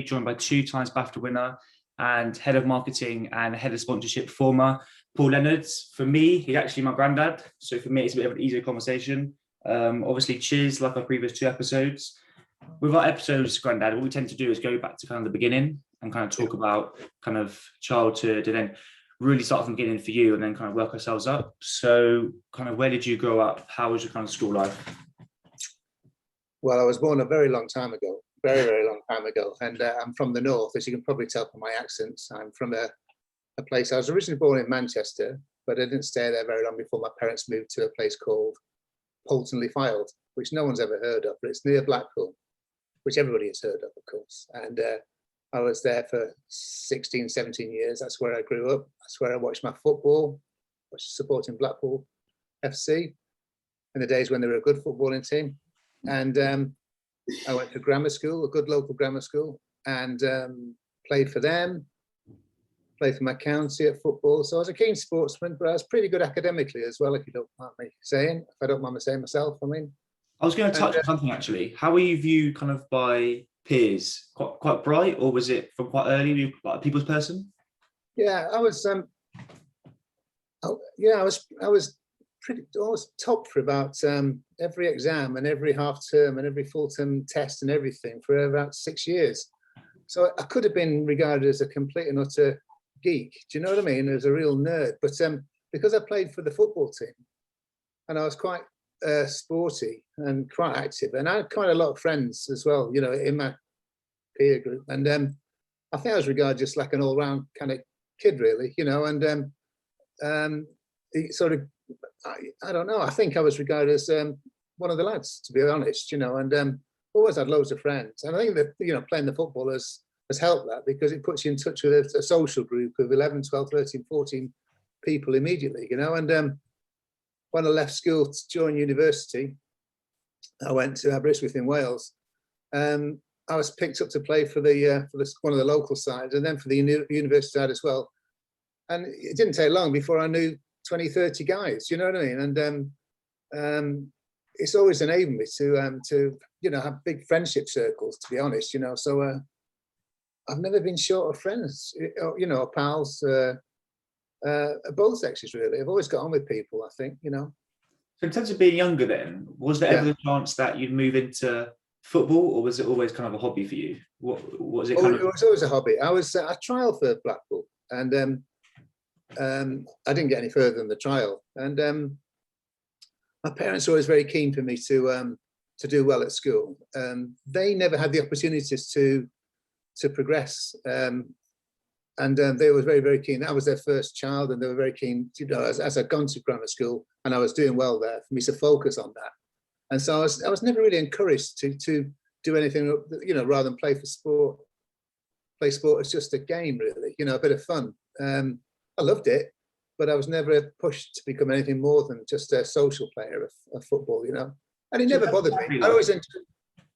today, joined by 2 times Bafta winner and head of marketing and head of sponsorship former Paul Leonard. For me, he's actually my granddad. So for me, it's a bit of an easier conversation. Obviously, cheers, like our previous 2 episodes. With our episodes, granddad, what we tend to do is go back to kind of the beginning and kind of talk about kind of childhood and then really start from the beginning for you and then kind of work ourselves up. So kind of where did you grow up? How was your kind of school life? Well, I was born a very long time ago, very long time ago. And I'm from the north, as you can probably tell from my accents. I'm from a place, I was originally born in Manchester, but I didn't stay there very long before my parents moved to a place called Poulton-le-Fylde, which no one's ever heard of, but it's near Blackpool, which everybody has heard of course. And I was there for 16, 17 years. That's where I grew up. That's where I watched my football, was supporting Blackpool FC in the days when they were a good footballing team. And I went to grammar school, a good local grammar school, and played for them, played for my county at football. So I was a keen sportsman, but I was pretty good academically as well, if you don't mind me saying, if I don't mind me saying myself, I mean. I was going to touch on something actually. How were you viewed kind of by peers? Quite bright, or was it from quite early? Were you like a people's person? Yeah, I was. I was pretty almost top for about every exam and every half term and every full term test and everything for about 6 years. So I could have been regarded as a complete and utter geek. Do you know what I mean? As a real nerd. But because I played for the football team, and I was quite sporty and quite active, and I had quite a lot of friends as well, you know, in my peer group. And I think I was regarded just like an all-round kind of kid, really, you know. And it sort of, I don't know. I think I was regarded as one of the lads, to be honest, you know. And always had loads of friends, and I think that, you know, playing the football has helped that, because it puts you in touch with a social group of 11, 12, 13, 14 people immediately, you know. And when I left school to join university, I went to Aberystwyth in Wales. I was picked up to play for one of the local sides, and then for the university side as well. And it didn't take long before I knew 20, 30 guys. You know what I mean? And it's always enabled me to you know, have big friendship circles, to be honest. You know, so I've never been short of friends. You know, pals. Both sexes, really. I've always got on with people, I think, you know. So in terms of being younger then, was there ever the chance that you'd move into football, or was it always kind of a hobby for you? What was it kind of? It was always a hobby. I trialed for Blackpool, and I didn't get any further than the trial. And my parents were always very keen for me to do well at school. They never had the opportunities to progress. And they were very, very keen. That was their first child, and they were very keen, you know, as I'd gone to grammar school and I was doing well there, for me to focus on that. And so I was never really encouraged to do anything, you know, rather than play sport as just a game, really, you know, a bit of fun. I loved it, but I was never pushed to become anything more than just a social player of football, you know. And it never bothered me. I always enjoyed.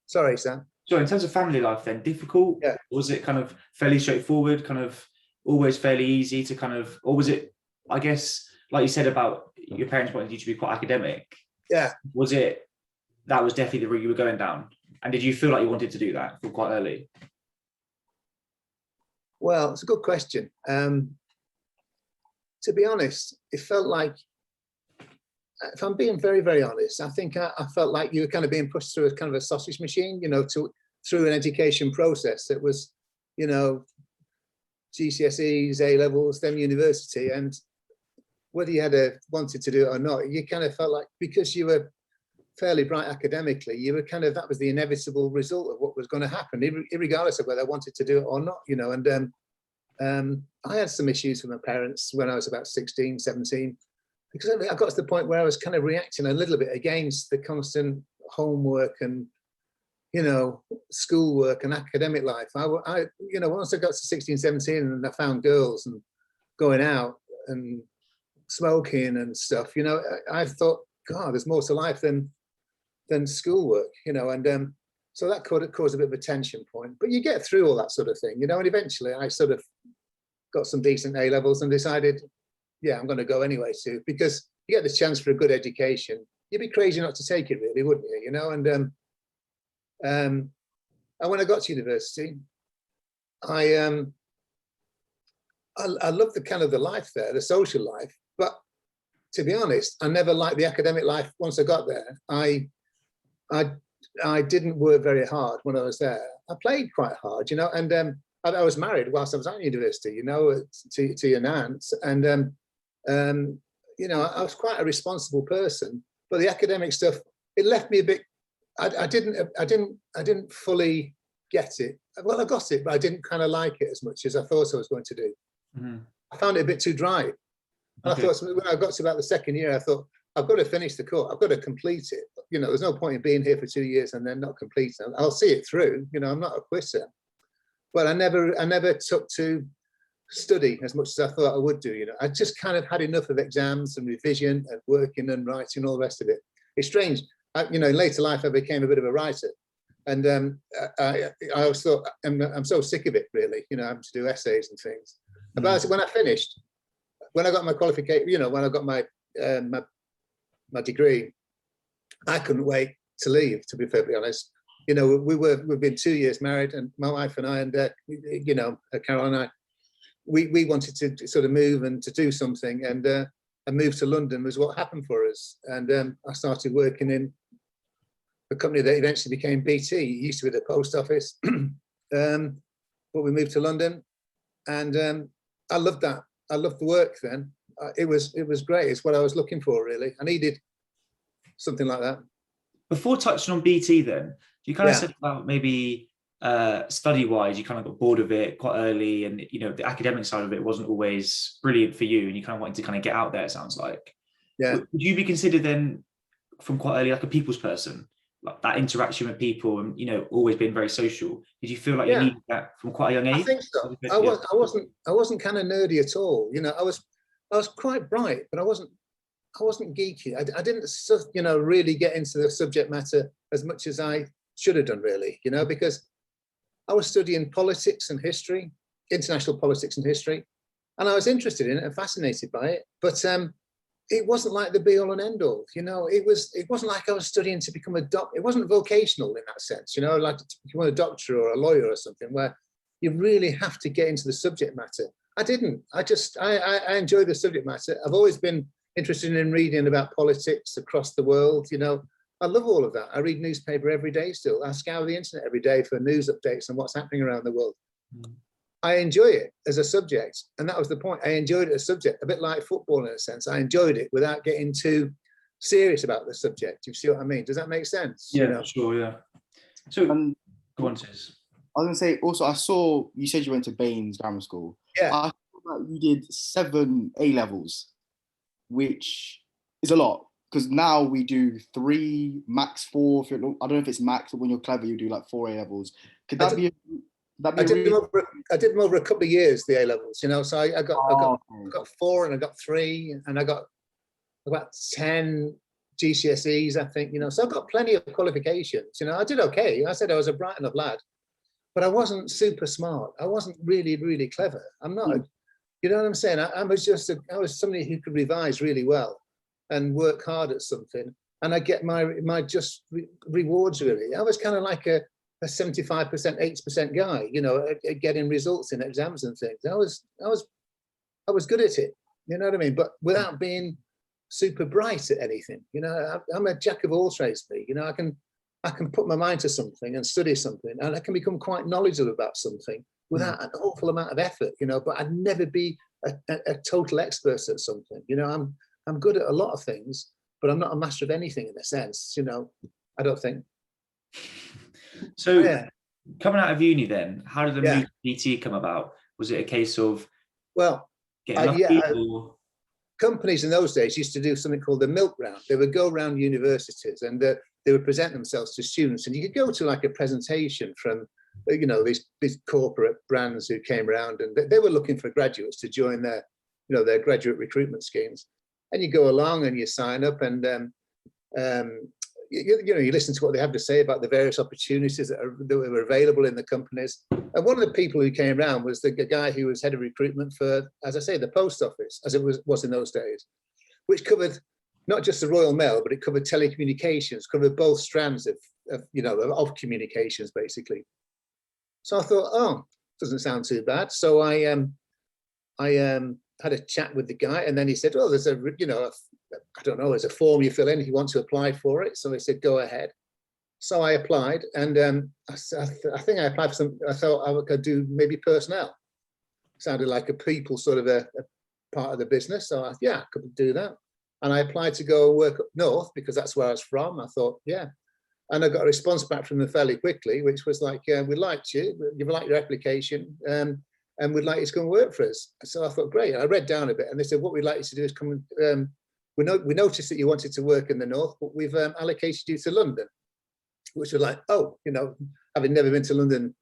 Sorry, Sam. So in terms of family life then, difficult? Yeah. Was it kind of fairly straightforward, kind of always fairly easy to kind of, or was it, I guess, like you said about your parents wanted you to be quite academic? Yeah. Was it, that was definitely the route you were going down? And did you feel like you wanted to do that from quite early? Well, it's a good question. To be honest, it felt like, if I'm being very, very honest, I think I felt like you were kind of being pushed through a kind of a sausage machine, you know, through an education process that was, you know, GCSEs, A levels, then university, and whether you wanted to do it or not, you kind of felt like, because you were fairly bright academically, you were kind of, that was the inevitable result of what was going to happen, regardless of whether I wanted to do it or not, you know. And I had some issues with my parents when I was about 16, 17. Because I got to the point where I was kind of reacting a little bit against the constant homework and, you know, schoolwork and academic life. I you know, once I got to 16, 17 and I found girls and going out and smoking and stuff, you know, I thought, God, there's more to life than schoolwork, you know. And so that could cause a bit of a tension point. But you get through all that sort of thing, you know. And eventually I sort of got some decent A levels and decided, yeah, I'm going to go anyway, too, because you get the chance for a good education. You'd be crazy not to take it, really, wouldn't you? You know. And when I got to university, I love the kind of the life there, the social life. But to be honest, I never liked the academic life. Once I got there, I didn't work very hard when I was there. I played quite hard, you know, and I was married whilst I was at university, you know, to your aunt, and you know, I was quite a responsible person. But the academic stuff, it left me a bit. I didn't fully get it. Well, I got it, but I didn't kind of like it as much as I thought I was going to do. Mm-hmm. I found it a bit too dry. And Okay. I thought, when I got to about the second year, I thought, I've got to finish the course. I've got to complete it. You know, there's no point in being here for 2 years and then not complete it. I'll see it through. You know, I'm not a quitter. But I never took to study as much as I thought I would do. You know, I just kind of had enough of exams and revision and working and writing and all the rest of it. It's strange. You know, in later life, I became a bit of a writer. And I always thought, I'm so sick of it, really, you know, having to do essays and things. About when I finished, when I got my qualification, you know, when I got my my degree, I couldn't wait to leave, to be perfectly honest. You know, we've been 2 years married, and my wife and I, and you know, Carol and I, we wanted to sort of move and to do something, and a move to London was what happened for us. And I started working in a company that eventually became BT. It used to be the post office, but we moved to London, and I loved that. I loved the work then. It was great. It's what I was looking for, really. I needed something like that. Before touching on BT, then you kind of said about maybe study-wise, you kind of got bored of it quite early, and you know the academic side of it wasn't always brilliant for you, and you kind of wanted to kind of get out there. It sounds like. Yeah. Would you be considered then, from quite early, like a people's person, like that interaction with people, and you know, always been very social? Did you feel like you needed that from quite a young age? I think so. I wasn't kind of nerdy at all. You know, I was quite bright, but I wasn't geeky. I didn't, you know, really get into the subject matter as much as I should have done, really, you know, because I was studying politics and history, international politics and history, and I was interested in it and fascinated by it. But it wasn't like the be all and end all, you know. It wasn't like I was studying to become a doctor. It wasn't vocational in that sense, you know, like to become a doctor or a lawyer or something, where you really have to get into the subject matter. I didn't. I enjoy the subject matter. I've always been interested in reading about politics across the world, you know. I love all of that. I read newspaper every day still. I scour the internet every day for news updates and what's happening around the world. I enjoy it as a subject, and that was the point. I enjoyed it as a subject, a bit like football in a sense. I enjoyed it without getting too serious about the subject. You see what I mean? Does that make sense? Yeah, you know? sure, yeah. So, go on, Tiz. I was going to say, also, I saw you said you went to Baines Grammar School. Yeah. I saw that you did 7 A levels, which is a lot, because now we do 3, max 4. I don't know if it's max, but when you're clever, you do like 4 A levels. Could that be? I did them over a couple of years, the A levels, you know. So I got 4 and I got 3 and I got about 10 GCSEs, I think, you know. So I've got plenty of qualifications, you know. I did okay. I said I was a bright enough lad, but I wasn't super smart. I wasn't really, really clever. I'm not, you know what I'm saying? I was somebody who could revise really well and work hard at something, and I get my just rewards, really. I was kind of like a 75%, 80% guy, you know, at getting results in exams and things. I was good at it, you know what I mean? But without being super bright at anything, you know. I'm a jack of all trades, me. You know, I can put my mind to something and study something, and I can become quite knowledgeable about something without an awful amount of effort, you know. But I'd never be a total expert at something, you know. I'm good at a lot of things, but I'm not a master of anything in a sense, you know. I don't think. So, coming out of uni, then, how did the move to BT come about? Was it a case of getting lucky? Companies in those days used to do something called the milk round. They would go around universities and they would present themselves to students, and you could go to like a presentation from, you know, these corporate brands who came around, and they were looking for graduates to join their, you know, their graduate recruitment schemes. And you go along and you sign up, and you know, you listen to what they have to say about the various opportunities that were available in the companies. And one of the people who came around was the guy who was head of recruitment for, as I say, the post office, as it was in those days, which covered not just the Royal Mail, but it covered telecommunications, covered both strands of you know, of communications, basically. So I thought, oh, doesn't sound too bad. So I had a chat with the guy, and then he said, "Oh, there's a I don't know, there's a form you fill in if you want to apply for it." So he said, "Go ahead." So I applied, and I think I applied for some. I thought I could do maybe personnel. Sounded like a people sort of a part of the business. So I could do that. And I applied to go work up north because that's where I was from. I thought, yeah. And I got a response back from them fairly quickly, which was like, "We liked you, you've liked your application, and we'd like you to come and work for us." So I thought, great. I read down a bit, and they said, "What we'd like you to do is come and we noticed that you wanted to work in the north, but we've allocated you to London," which was like, oh, having never been to London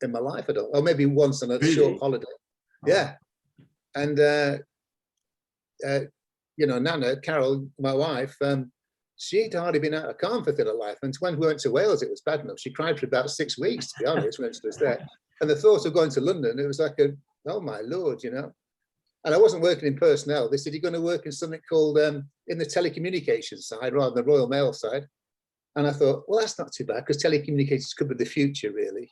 in my life, or maybe once on a short holiday. Oh. Yeah. And, Nana, Carol, my wife, she'd hardly been out of Carnforth in her life. And when we went to Wales, it was bad enough. She cried for about 6 weeks, to be honest, when she was there. And the thought of going to London, it was like oh my Lord, And I wasn't working in personnel. They said, "You're going to work in something called in the telecommunications side rather than the Royal Mail side." And I thought, well, that's not too bad because telecommunications could be the future, really,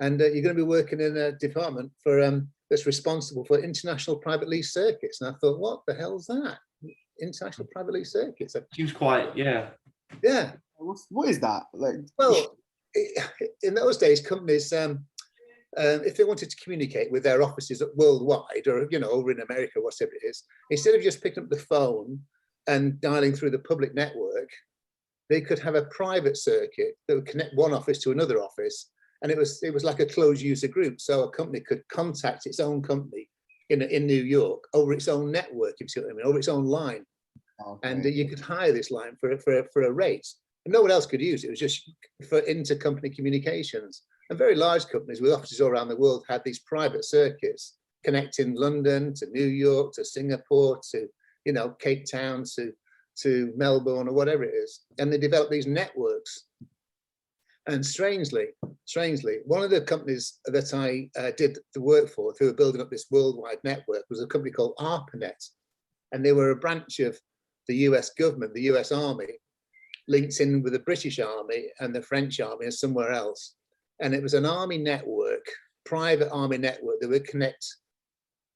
And you're going to be working in a department that's responsible for international private lease circuits. And I thought, what the hell's that? International private lease circuits. Seems quite, yeah. Yeah. What is that? Like, well, in those days, companies, if they wanted to communicate with their offices worldwide, or over in America, whatever it is, instead of just picking up the phone and dialing through the public network, they could have a private circuit that would connect one office to another office. And it was like a closed user group. So a company could contact its own company in New York over its own network, if you see what I mean, over its own line. Okay. And you could hire this line for a rate. And no one else could use it. It was just for intercompany communications. And very large companies with offices all around the world had these private circuits connecting London to New York to Singapore to Cape Town to Melbourne or whatever it is. And they developed these networks. And strangely, one of the companies that I did the work for, who were building up this worldwide network, was a company called ARPANET. And they were a branch of the US government, the US Army, linked in with the British Army and the French Army and somewhere else. And it was an army network, private army network that would connect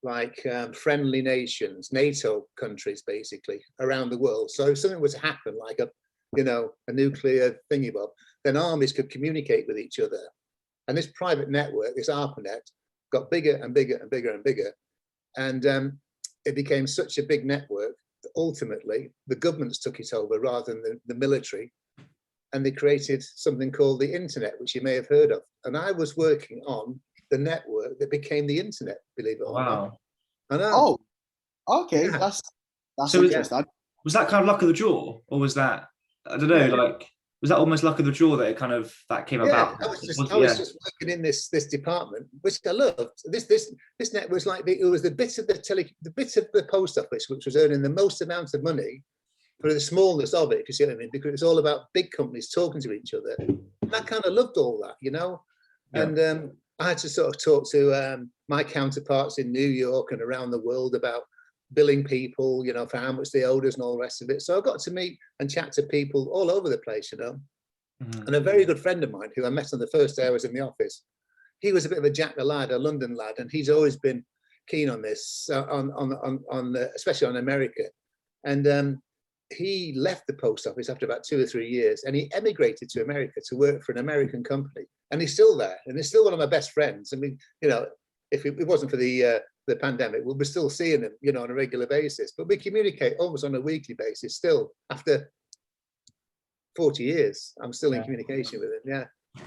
like friendly nations, NATO countries, basically, around the world. So if something was to happen, like a nuclear thingy-bob, then armies could communicate with each other. And this private network, this ARPANET, got bigger and bigger and bigger and bigger. And it became such a big network that ultimately the governments took it over rather than the military. And they created something called the internet, which you may have heard of. And I was working on the network that became the internet, believe it or not. I know. Oh, okay. Yeah. That's so interesting. Was that kind of luck of the draw, or was that, I don't know, like, was that almost luck of the draw that that came about? I was just working in this department, which I loved. This net was like it was the bit of the post office which was earning the most amount of money for the smallness of it, if you see what I mean, because it's all about big companies talking to each other. And I kind of loved all that, Yeah. And I had to sort of talk to my counterparts in New York and around the world about billing people, for how much they owed us and all the rest of it. So I got to meet and chat to people all over the place, Mm-hmm. And a very good friend of mine who I met on the first day I was in the office, he was a bit of a Jack the lad, a London lad, and he's always been keen on this, especially on America. And he left the post office after about 2 or 3 years, and he emigrated to America to work for an American company. And he's still there, and he's still one of my best friends. I mean, if it wasn't for the pandemic, we'll be still seeing him, on a regular basis. But we communicate almost on a weekly basis still. After 40 years, I'm still in communication with him. Yeah,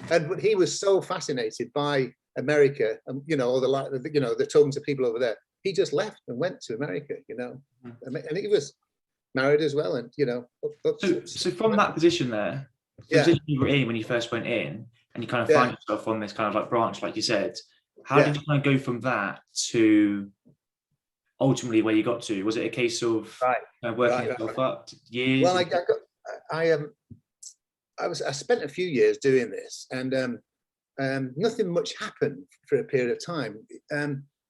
and he was so fascinated by America, and all the talking to people over there. He just left and went to America. And he was married as well, and So from that position there, the position you were in when you first went in, and you kind of find yourself on this kind of like branch, like you said. How did you kind of go from that to ultimately where you got to? Was it a case of working yourself up years? Well, I spent a few years doing this, and nothing much happened for a period of time.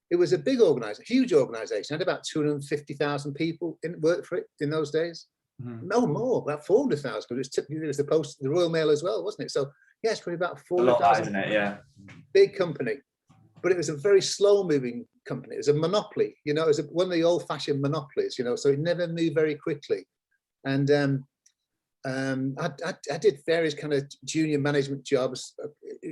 It was a big organization, huge organization. It had about 250,000 people work for it in those days. Mm-hmm. No more, about 400,000. Because it was the Royal Mail as well, wasn't it? So it's probably about 400,000. Isn't it? Yeah. Big company. but it was a very slow moving company. It was a monopoly, you know, it was one of the old fashioned monopolies, you know, so it never moved very quickly. And I did various kind of junior management jobs,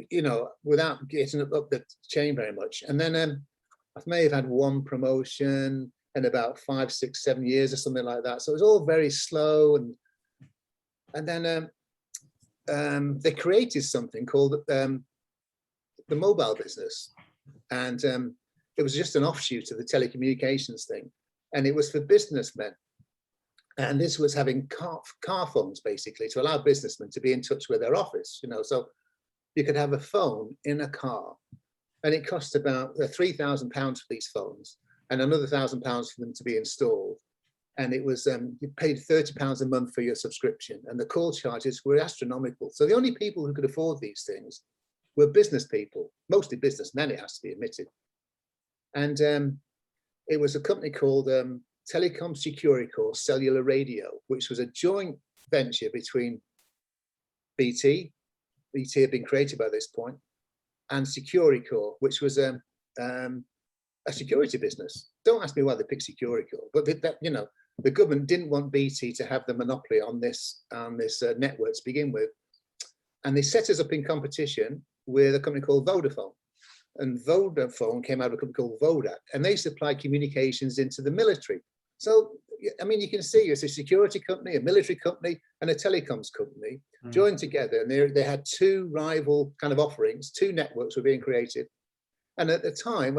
you know, without getting up the chain very much. And then I may have had one promotion in about 5, 6, 7 years or something like that. So it was all very slow. And then they created something called the mobile business. And it was just an offshoot of the telecommunications thing. And it was for businessmen. And this was having car phones, basically, to allow businessmen to be in touch with their office, you know. So you could have a phone in a car, and it cost about £3,000 for these phones, and another £1,000 for them to be installed. And it was, you paid £30 a month for your subscription, and the call charges were astronomical. So the only people who could afford these things were business people, mostly businessmen, it has to be admitted. And it was a company called Telecom Securicor Cellular Radio, which was a joint venture between BT had been created by this point, and Securicor, which was a security business. Don't ask me why they picked Securicor, but that, you know, the government didn't want BT to have the monopoly on this network to begin with, and they set us up in competition with a company called Vodafone. And Vodafone came out of a company called Vodac, and they supply communications into the military. So, I mean, you can see it's a security company, a military company, and a telecoms company joined together. And they had two rival kind of offerings, two networks were being created. And at the time,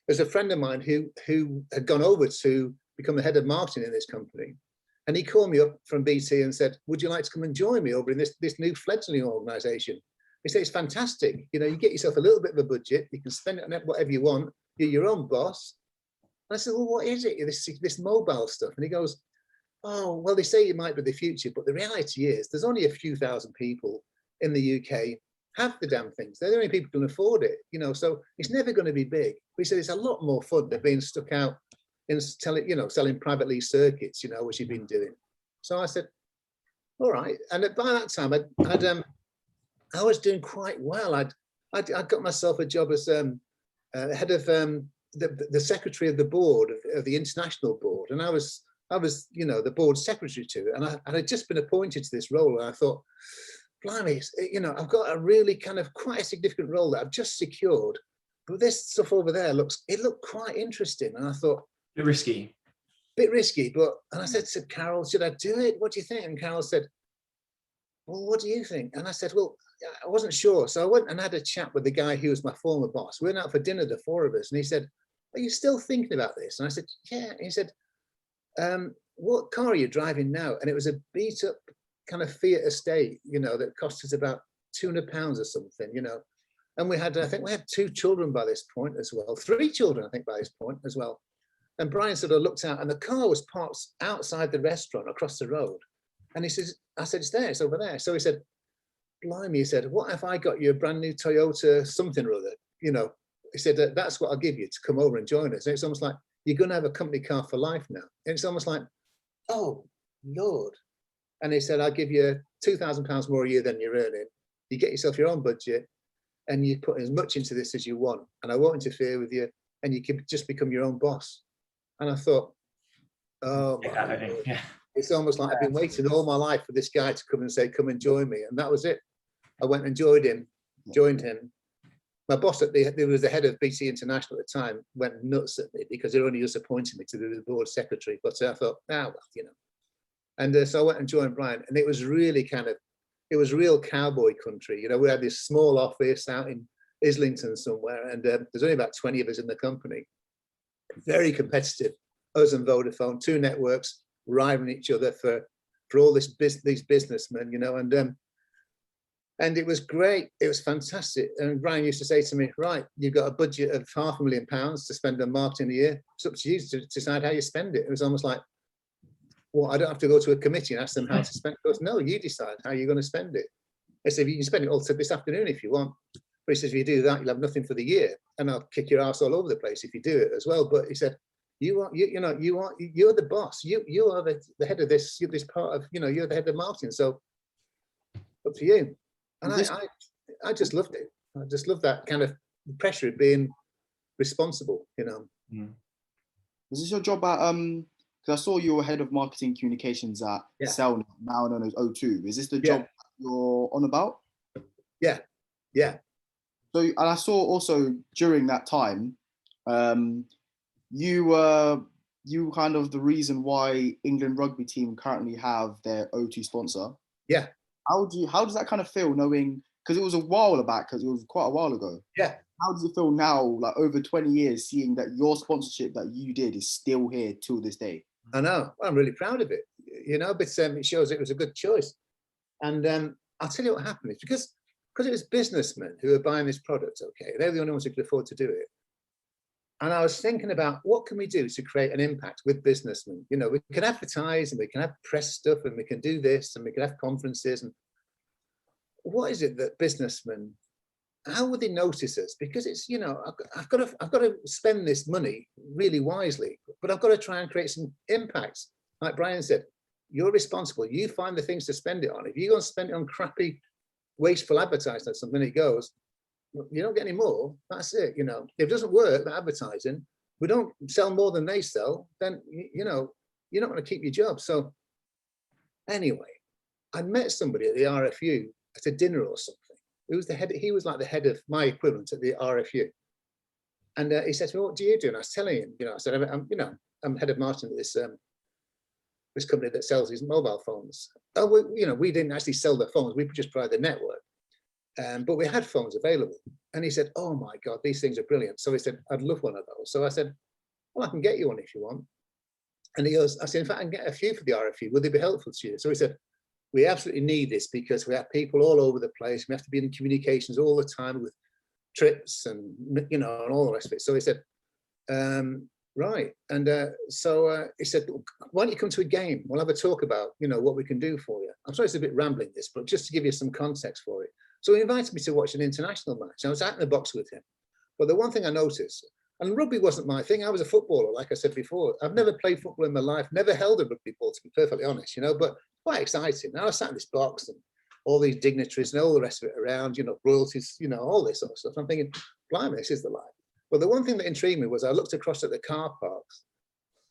there's a friend of mine who had gone over to become the head of marketing in this company. And he called me up from BT and said, would you like to come and join me over in this new fledgling organization? He said, it's fantastic. You know, you get yourself a little bit of a budget, you can spend it on whatever you want, you're your own boss. And I said, well, what is it, this mobile stuff? And he goes, oh, well, they say it might be the future, but the reality is there's only a few thousand people in the UK have the damn things. They're the only people who can afford it, you know, so it's never going to be big. But he said it's a lot more fun than being stuck out in selling privately circuits, you know, which he'd been doing. So I said, all right. And by that time, I was doing quite well. I'd got myself a job as head of the secretary of the board of the international board, and I was you know, the board secretary to it, and I had just been appointed to this role, and I thought, blimey, you know, I've got a really kind of quite a significant role that I've just secured, but this stuff over there looked quite interesting, and I thought, bit risky, but and I said to Carol, should I do it? What do you think? And Carol said, well, what do you think? And I said, well, I wasn't sure. So I went and had a chat with the guy who was my former boss. We went out for dinner, the four of us, and he said, are you still thinking about this? And I said, yeah. And he said, what car are you driving now? And it was a beat up kind of Fiat Estate, you know, that cost us about £200 or something, you know. And I think we had 2 children by this point as well, 3 children, I think, by this point as well. And Brian sort of looked out, and the car was parked outside the restaurant across the road. And he says, I said, it's there, it's over there. So he said, blimey, he said, what if I got you a brand new Toyota something or other? You know, he said, that's what I'll give you to come over and join us. And it's almost like, you're going to have a company car for life now. And it's almost like, oh, Lord. And he said, I'll give you £2,000 more a year than you're earning. You get yourself your own budget, and you put as much into this as you want. And I won't interfere with you. And you can just become your own boss. And I thought, oh, my Lord. Yeah. It's almost like I've been waiting all my life for this guy to come and say, come and join me. And that was it. I went and joined him. My boss there was the head of BT International at the time, went nuts at me because they only just appointed me to be the board secretary. But I thought, well, you know. And so I went and joined Brian, and it was really it was real cowboy country. You know, we had this small office out in Islington somewhere, and there's only about 20 of us in the company. Very competitive, us and Vodafone, 2 networks, rivaling each other for all these businessmen, you know, and it was great. It was fantastic. And Brian used to say to me, right, you've got a budget of £500,000 to spend on marketing a year. It's up to you to decide how you spend it. It was almost like, well, I don't have to go to a committee and ask them how to spend it. He goes, no, you decide how you're going to spend it. I said, you can spend it all this afternoon if you want. But he says, if you do that, you'll have nothing for the year. And I'll kick your ass all over the place if you do it as well. But he said, you're the boss. You are the head of this part of, you know, you're the head of marketing. So up to you. And I just loved it. I just loved that kind of the pressure of being responsible, you know. Mm. Was this your job at because I saw you were head of marketing communications at Yeah. Cell, now known as O2. Is this the Yeah. job you're on about? Yeah. So, and I saw also during that time, you were kind of the reason why England rugby team currently have their O2 sponsor. Yeah. How does that kind of feel, knowing, because it was a while back, because it was quite a while ago. Yeah. How does it feel now, like over 20 years, seeing that your sponsorship that you did is still here till this day? I know. Well, I'm really proud of it, you know, but it shows it was a good choice. And I'll tell you what happened. It's because it was businessmen who were buying this product, okay? They're the only ones who could afford to do it. And I was thinking about what can we do to create an impact with businessmen? You know, we can advertise and we can have press stuff and we can do this and we can have conferences. And what is it that businessmen, how would they notice us? Because it's, you know, I've got to spend this money really wisely, but I've got to try and create some impact. Like Brian said, you're responsible. You find the things to spend it on. If you're going to spend it on crappy, wasteful advertising, something it goes, you don't get any more. That's it. You know, if it doesn't work, the advertising, we don't sell more than they sell, then, you know, you're not going to keep your job. So anyway, I met somebody at the RFU at a dinner or something. He was the head. He was like the head of my equivalent at the RFU. And he said to me, "What do you do?" And I was telling him, you know, I said, I'm head of marketing at this company that sells these mobile phones. Oh, you know, we didn't actually sell the phones. We just provide the network. But we had phones available. And he said, "Oh my God, these things are brilliant." So he said, "I'd love one of those." So I said, "Well, I can get you one if you want." And he goes, I said, "In fact, I can get a few for the RFU. Would they be helpful to you?" So he said, "We absolutely need this because we have people all over the place. We have to be in communications all the time with trips and, you know, and all the rest of it." So he said, "Right." And so he said, "Why don't you come to a game? We'll have a talk about, you know, what we can do for you." I'm sorry it's a bit rambling this, but just to give you some context for it. So he invited me to watch an international match. I was out in the box with him. But the one thing I noticed, and rugby wasn't my thing. I was a footballer, like I said before. I've never played football in my life, never held a rugby ball, to be perfectly honest, you know, but quite exciting. Now I sat in this box and all these dignitaries and all the rest of it around, you know, royalties, you know, all this sort of stuff. I'm thinking, blimey, this is the life. But the one thing that intrigued me was I looked across at the car parks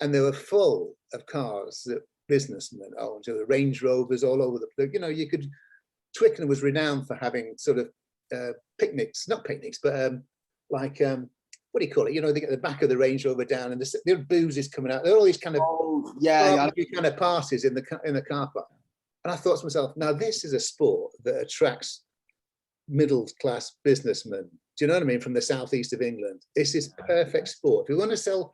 and they were full of cars that businessmen owned, so the Range Rovers all over the place. You know, you could, Twickenham was renowned for having sort of picnics, not picnics, but like, what do you call it? You know, they get the back of the Range Rover down and the booze is coming out. There are all these kind of, kind of parties in the car park. And I thought to myself, now this is a sport that attracts middle class businessmen. Do you know what I mean? From the southeast of England. This is perfect sport. If you want to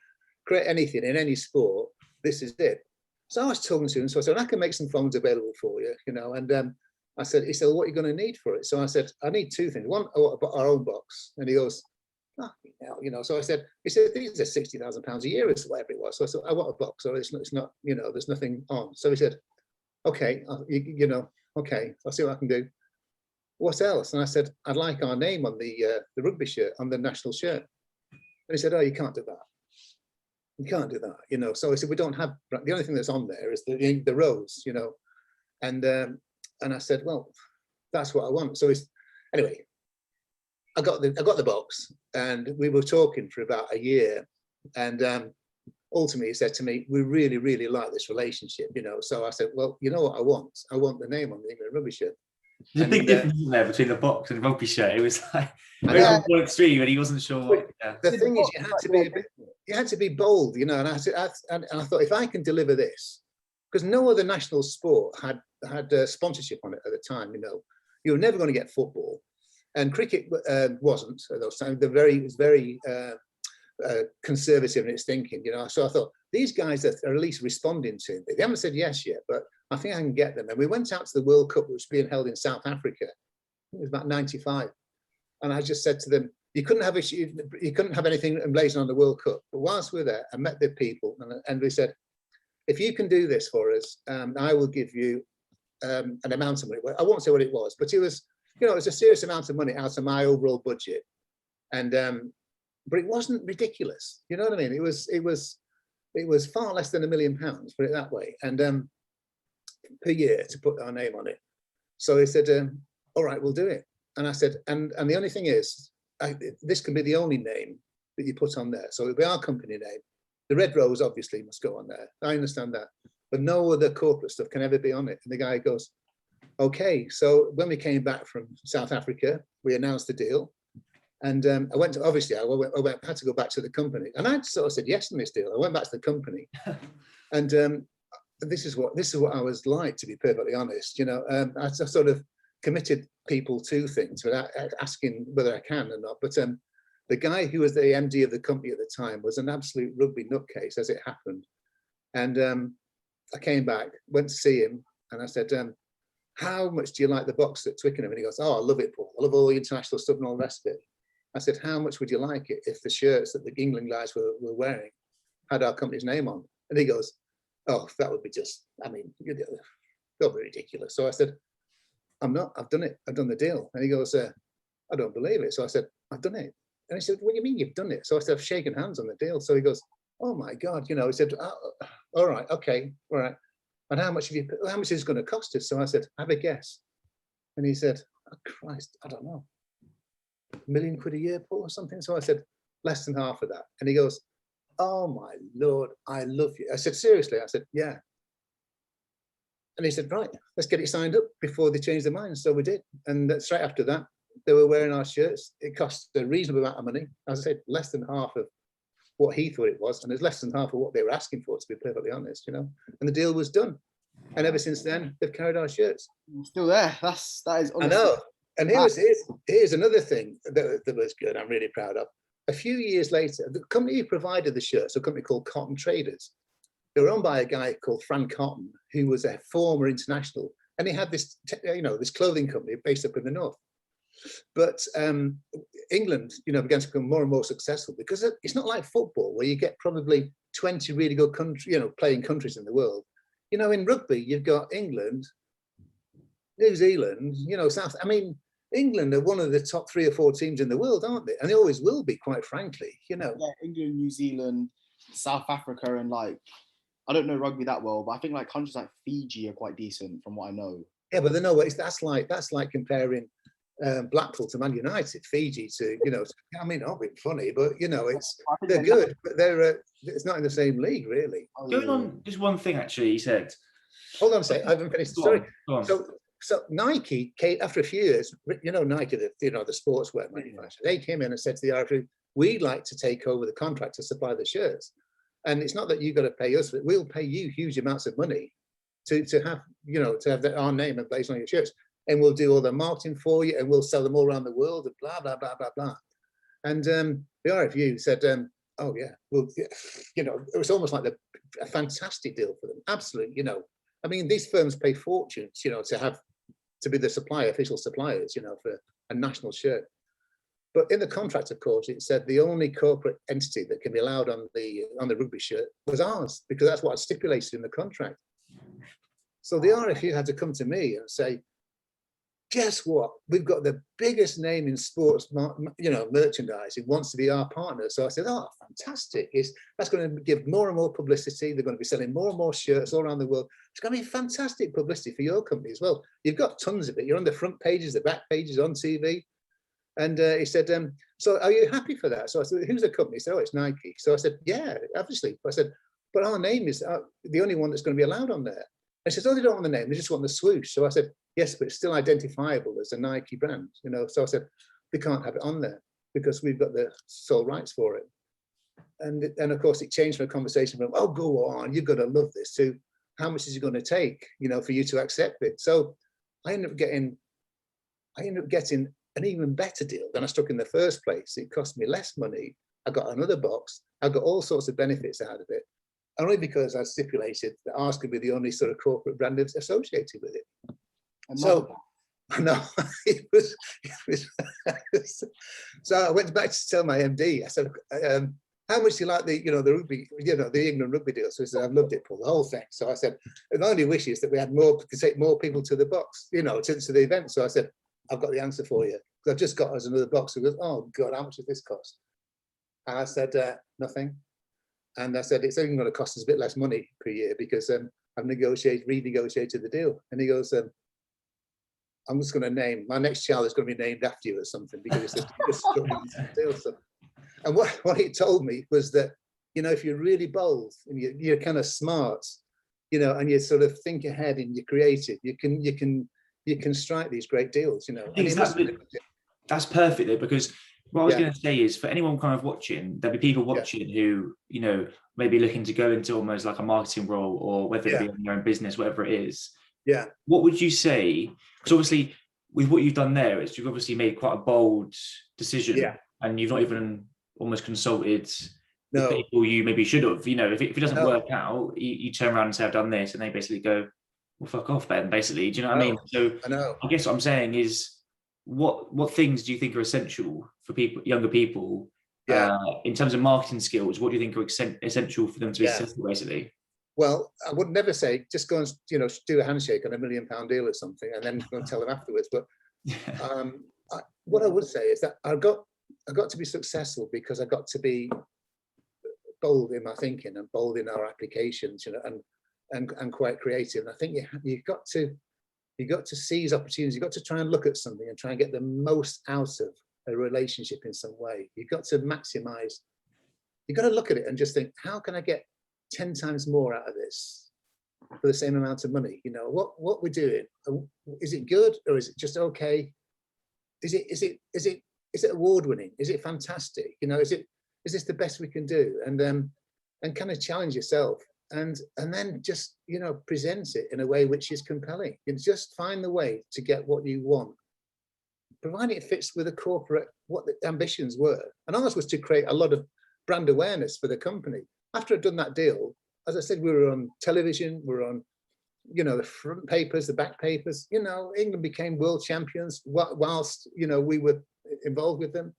create anything in any sport, this is it. So I was talking to him. So I said, I can make some phones available for you, you know. And I said, he said, "What are you going to need for it?" So I said, "I need two things. One, our own box." And he goes, "Oh, you know." So I said, he said, "These are £60,000 a year," or whatever it was. So I said, "I want a box." So it's not, you know, there's nothing on. So he said, "Okay, you know, okay, I'll see what I can do. What else?" And I said, "I'd like our name on the rugby shirt, on the national shirt." And he said, "Oh, you can't do that. You can't do that, you know." So I said, "We don't have, the only thing that's on there is the rose, you know." And I said, "Well, that's what I want." So anyway, I got the box, and we were talking for about a year, and ultimately he said to me, "We really, really like this relationship, you know." So I said, "Well, you know what I want? I want the name on the England rugby shirt." There's a big difference, isn't there, between the box and the rugby shirt? It was like one extreme, and he wasn't sure what. Yeah. The thing is, you had to be bold, you know. And I said, and I thought, if I can deliver this, because no other national sport had sponsorship on it at the time, you know. You were never going to get football, and cricket wasn't at those times. It was very conservative in its thinking, you know. So I thought, these guys are at least responding to me. They haven't said yes yet, but I think I can get them. And we went out to the World Cup, which was being held in South Africa. It was about '95, and I just said to them, you couldn't have anything emblazoned on the World Cup. But whilst we were there, I met the people, and they said, "If you can do this for us, I will give you an amount of money." I won't say what it was, but it was, you know, it was a serious amount of money out of my overall budget, and but it wasn't ridiculous. You know what I mean? It was far less than £1 million, put it that way, and per year to put our name on it. So he said, "All right, we'll do it." And I said, and the only thing is, this can be the only name that you put on there. So it'll be our company name. The red rose obviously must go on there. I understand that. But no other corporate stuff can ever be on it. And the guy goes, okay. So when we came back from South Africa, we announced the deal. And I went to, obviously, I had to go back to the company. And I sort of said yes to this deal. I went back to the company. And this is what I was like, to be perfectly honest. You know, I sort of committed people to things without asking whether I can or not. But the guy who was the MD of the company at the time was an absolute rugby nutcase, as it happened. And I came back, went to see him, and I said, how much do you like the box at Twickenham? And he goes, oh, I love it, Paul. I love all the international stuff and all the rest of it. I said, how much would you like it if the shirts that the England guys were wearing had our company's name on? And he goes, oh, that would be just, I mean, that'd be ridiculous. So I said, I've done it. I've done the deal. And he goes, I don't believe it. So I said, I've done it. And he said, what do you mean you've done it? So I said, I've shaken hands on the deal. So he goes, oh my God, you know, he said, oh, all right, okay, all right. And how much is it going to cost us? So I said, have a guess. And he said, oh, Christ, I don't know. £1 million a year, Paul, or something. So I said, less than half of that. And he goes, oh my Lord, I love you. I said, seriously? I said, yeah. And he said, right, let's get it signed up before they change their minds. So we did. And straight after that, they were wearing our shirts. It cost a reasonable amount of money. As I said, less than half of what he thought it was. And it's less than half of what they were asking for, to be perfectly honest, you know. And the deal was done. And ever since then, they've carried our shirts. Still there. That is honestly, I know. And here's another thing that was good, I'm really proud of. A few years later, the company who provided the shirts, a company called Cotton Traders, they were owned by a guy called Fran Cotton, who was a former international. And he had this, you know, this clothing company based up in the north. But England, you know, began to become more and more successful because it's not like football where you get probably 20 really good playing countries in the world. You know, in rugby, you've got England, New Zealand, you know, England are one of the top 3 or 4 teams in the world, aren't they? And they always will be, quite frankly, you know. Yeah, England, New Zealand, South Africa, and like, I don't know rugby that well, but I think like countries like Fiji are quite decent from what I know. Yeah, but that's like comparing Blackpool to Man United, Fiji to, you know, I mean, not being funny, but you know, they're good, but it's not in the same league, really. Going on just one thing, actually, he said. Hold on a second, I haven't finished the story. So Nike came after a few years, you know, Nike, the sportswear manufacturer, they came in and said to the RFU, we'd like to take over the contract to supply the shirts. And it's not that you've got to pay us, but we'll pay you huge amounts of money to have, you know, to have our name and place on your shirts. And we'll do all the marketing for you and we'll sell them all around the world and blah, blah, blah, blah, blah. And the RFU said, oh yeah, well, you know, it was almost like a fantastic deal for them. Absolutely, you know. I mean, these firms pay fortunes, you know, to be the official suppliers, you know, for a national shirt. But in the contract, of course, it said the only corporate entity that can be allowed on the rugby shirt was ours, because that's what stipulated in the contract. So the RFU had to come to me and say, guess what? We've got the biggest name in sports, you know, merchandise. It wants to be our partner. So I said, oh, fantastic. That's going to give more and more publicity. They're going to be selling more and more shirts all around the world. It's going to be fantastic publicity for your company as well. You've got tons of it. You're on the front pages, the back pages, on TV. And he said, so are you happy for that? So I said, who's the company? He said, oh, it's Nike. So I said, yeah, obviously. I said, but our name is the only one that's going to be allowed on there. And he says, oh, they don't want the name. They just want the swoosh. So I said, yes, but it's still identifiable as a Nike brand, you know. So I said, they can't have it on there because we've got the sole rights for it. And of course, it changed from a conversation from, oh, go on, you've got to love this, to how much is it going to take, you know, for you to accept it. So I ended up getting an even better deal than I struck in the first place. It cost me less money. I got another box. I got all sorts of benefits out of it, only because I stipulated that ours could be the only sort of corporate brand associated with it. And so, no, it was. So I went back to tell my MD. I said, "How much do you like the rugby, the England rugby deal?" So he said, "I've loved it, Paul, the whole thing." So I said, "My only wish is that we could take more people to the box, you know, to the event." So I said, "I've got the answer for you. I've just got us another box." He goes, "Oh God, how much does this cost?" And I said, "Nothing." And I said, "It's only going to cost us a bit less money per year because I've renegotiated the deal." And he goes, I'm just going to name, my next child is going to be named after you or something, because it's just deal stuff. And what he told me was that, you know, if you're really bold and you're kind of smart, you know, and you sort of think ahead and you're creative, you can strike these great deals, you know. And that's perfect though, because what I was going to say is, for anyone kind of watching, there'll be people watching who, you know, maybe looking to go into almost like a marketing role, or whether it be in their own business, whatever it is. Yeah. What would you say? Because obviously with what you've done there, is you've obviously made quite a bold decision, and you've not even almost consulted the people you maybe should have. You know, if it doesn't work out, you turn around and say, I've done this, and they basically go, well, fuck off, Ben, basically. Do you know what I mean? So I guess what I'm saying is, what things do you think are essential for people, younger people, in terms of marketing skills? What do you think are essential for them to be successful, basically? Well, I would never say just go and, you know, do a handshake on £1 million deal or something and then go and tell them afterwards. But what I would say is that I got to be successful because I got to be bold in my thinking and bold in our applications, you know, and quite creative. And I think you've got to seize opportunities. You've got to try and look at something and try and get the most out of a relationship in some way. You've got to maximize. You've got to look at it and just think, how can I get 10 times more out of this for the same amount of money? You know, what we're doing, is it good or is it just okay? Is it award winning? Is it fantastic? You know, is this the best we can do? And kind of challenge yourself and then just, you know, present it in a way which is compelling. You just find the way to get what you want, providing it fits with the corporate, what the ambitions were. And ours was to create a lot of brand awareness for the company. After I'd done that deal, as I said, we were on television, we were on, you know, the front papers, the back papers. You know, England became world champions whilst, you know, we were involved with them.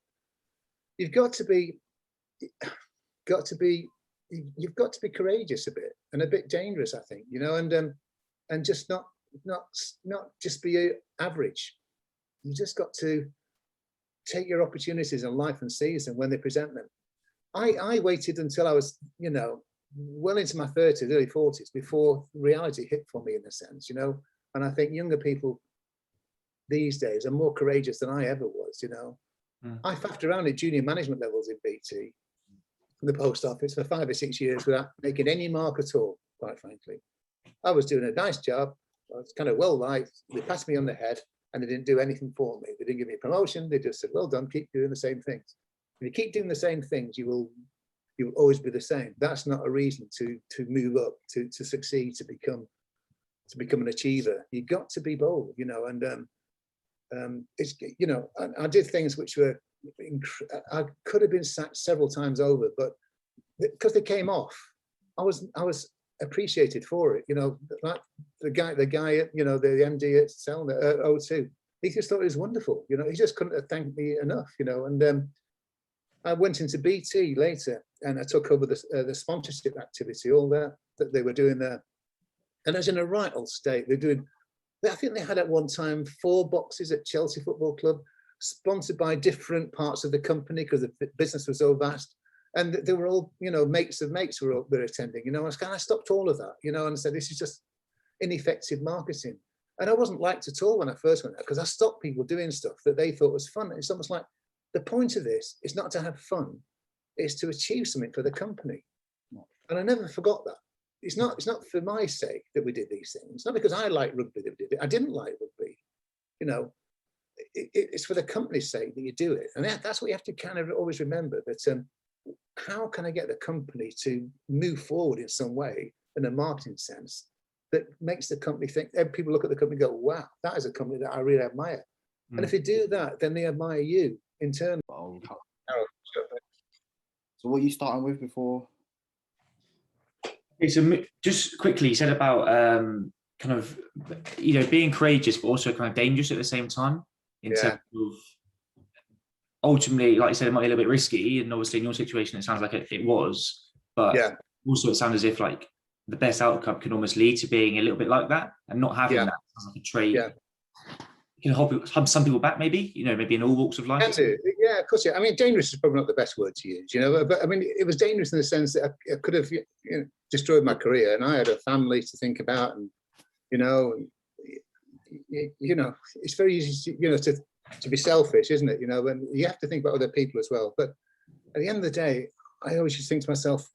You've got to be courageous a bit and a bit dangerous, I think, you know, and just not just be average. You just got to take your opportunities in life and seize them when they present them. I waited until I was, you know, well into my 30s, early 40s, before reality hit for me, in a sense, you know. And I think younger people these days are more courageous than I ever was, you know. I faffed around at junior management levels in BT, in the post office, for 5 or 6 years without making any mark at all, quite frankly. I was doing a nice job. I was kind of well liked. They passed me on the head and they didn't do anything for me. They didn't give me a promotion. They just said, well done, keep doing the same things. If you keep doing the same things, you will always be the same. That's not a reason to move up, to succeed, to become an achiever. You've got to be bold, you know. And it's, you know, I did things which were, I could have been sacked several times over, but because they came off, I was appreciated for it. You know, like the guy, you know, the MD at O2, he just thought it was wonderful. You know, he just couldn't have thanked me enough. You know, and I went into BT later and I took over the sponsorship activity, all that they were doing there. And I was in a right old state. I think they had at one time 4 boxes at Chelsea Football Club, sponsored by different parts of the company because the business was so vast. And they were all, you know, mates of mates were attending, you know. I stopped all of that, you know, and said, this is just ineffective marketing. And I wasn't liked at all when I first went there, because I stopped people doing stuff that they thought was fun. It's almost like, the point of this is not to have fun, it's to achieve something for the company. And I never forgot that. It's not for my sake that we did these things. It's not because I like rugby that we did it. I didn't like rugby. You know, it's for the company's sake that you do it. And that's what you have to kind of always remember, that how can I get the company to move forward in some way, in a marketing sense, that makes the company think, people look at the company and go, wow, that is a company that I really admire. And if you do that, then they admire you in turn. So what are you starting with before? Okay, so just quickly, you said about kind of, you know, being courageous, but also kind of dangerous at the same time, in terms of, ultimately, like you said, it might be a little bit risky, and obviously in your situation, it sounds like it was, but also it sounds as if like the best outcome can almost lead to being a little bit like that, and not having that as like a trait. Can hold some people back, maybe, you know, maybe in all walks of life. Yeah, of course. Yeah. I mean, dangerous is probably not the best word to use, you know, but I mean, it was dangerous in the sense that I could have, you know, destroyed my career, and I had a family to think about, and, you know, you know, it's very easy to, you know, to be selfish, isn't it? You know, and you have to think about other people as well. But at the end of the day, I always just think to myself,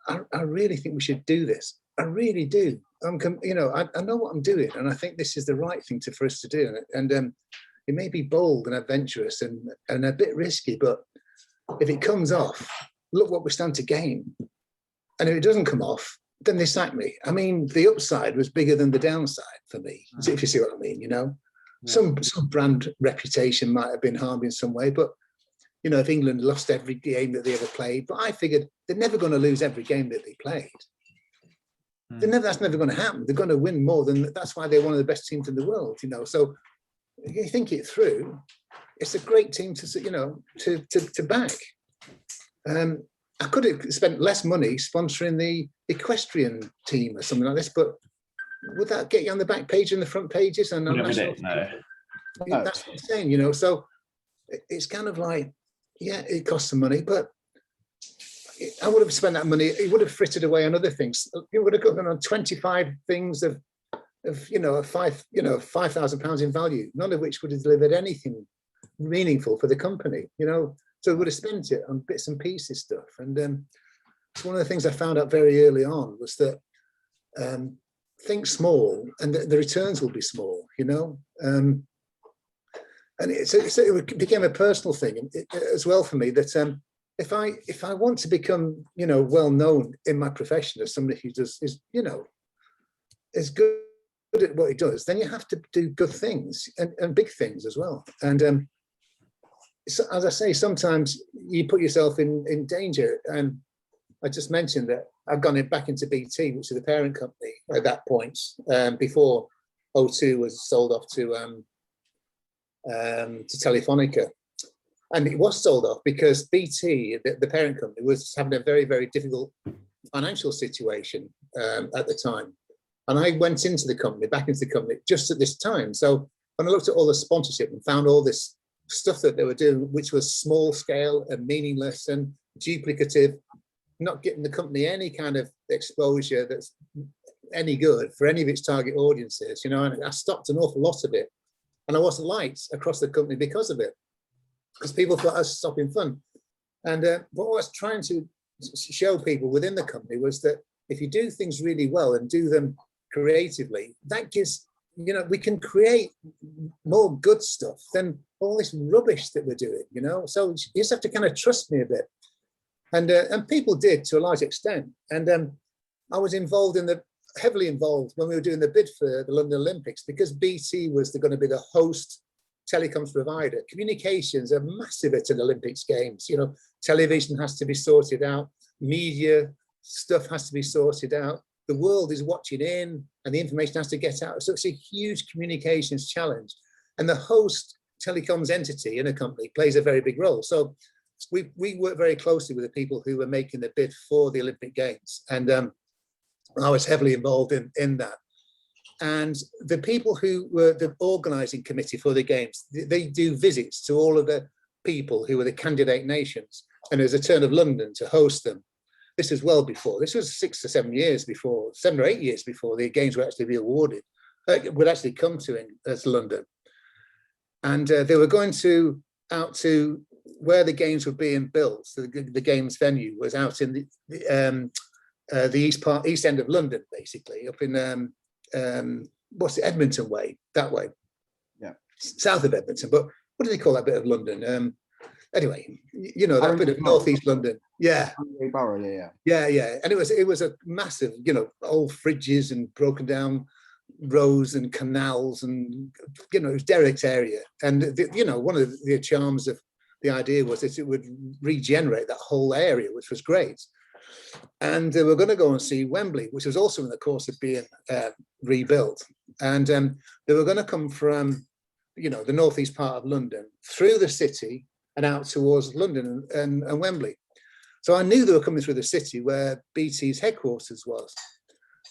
I really think we should do this. I really do. You know, I know what I'm doing, and I think this is the right thing for us to do. And it may be bold and adventurous and a bit risky, but if it comes off, look what we stand to gain. And if it doesn't come off, then they sack me. I mean, the upside was bigger than the downside for me, if you see what I mean, you know. Yeah. Some brand reputation might have been harmed in some way, but, you know, if England lost every game that they ever played, but I figured they're never going to lose every game that they played. That's never going to happen. They're going to win more than, that's why they're one of the best teams in the world, you know. So if you think it through, it's a great team to, you know, to back. I could have spent less money sponsoring the equestrian team or something like this, but would that get you on the back page and the front pages? And No. that's what I'm saying, you know. So it's kind of like, yeah, it costs some money, but I would have spent that money. It would have frittered away on other things. It would have gone on 25 things of you know, £5,000 in value, none of which would have delivered anything meaningful for the company, you know. So we would have spent it on bits and pieces stuff. And it's one of the things I found out very early on was that think small and the returns will be small, you know. And it became a personal thing as well for me that if I want to become, you know, well known in my profession as somebody who is, you know, is good at what he does, then you have to do good things and big things as well. And so, as I say, sometimes you put yourself in danger. And I just mentioned that I've gone back into BT, which is the parent company at that point, before O2 was sold off to Telefonica. And it was sold off because BT, the parent company, was having a very, very difficult financial situation at the time. And I went into the company, back into the company, just at this time. So when I looked at all the sponsorship and found all this stuff that they were doing, which was small scale and meaningless and duplicative, not getting the company any kind of exposure that's any good for any of its target audiences, you know, and I stopped an awful lot of it. And I wasn't liked across the company because of it, because people thought I was stopping fun. And what I was trying to show people within the company was that if you do things really well and do them creatively, that gives, you know, we can create more good stuff than all this rubbish that we're doing, you know. So you just have to kind of trust me a bit. And people did to a large extent. And I was heavily involved when we were doing the bid for the London Olympics, because BT was going to be the host telecoms provider. Communications are massive at an Olympics games. You know, television has to be sorted out, media stuff has to be sorted out. The world is watching in and the information has to get out. So it's a huge communications challenge. And the host telecoms entity in a company plays a very big role. So we work very closely with the people who were making the bid for the Olympic Games. And I was heavily involved in that. And the people who were the organising committee for the games, they do visits to all of the people who were the candidate nations. And there's a turn of London to host them. This is well before, this was 6 or 7 years before, 7 or 8 years before the games would actually be awarded, would actually come to London. And they were going out to where the games were being built. So the games venue was out in the east end of London, basically, up in Edmonton way, that way. Yeah, south of Edmonton. But what do they call that bit of London? Anyway, you know, that bit of northeast London. Yeah. Yeah. And it was a massive, you know, old fridges and broken down roads and canals, and, you know, it was derelict area. And you know, one of the charms of the idea was that it would regenerate that whole area, which was great. And we're going to go and see Wembley, which was also in the course of being rebuilt. And they were going to come from, you know, the northeast part of London, through the city and out towards London and Wembley. So I knew they were coming through the city where BT's headquarters was.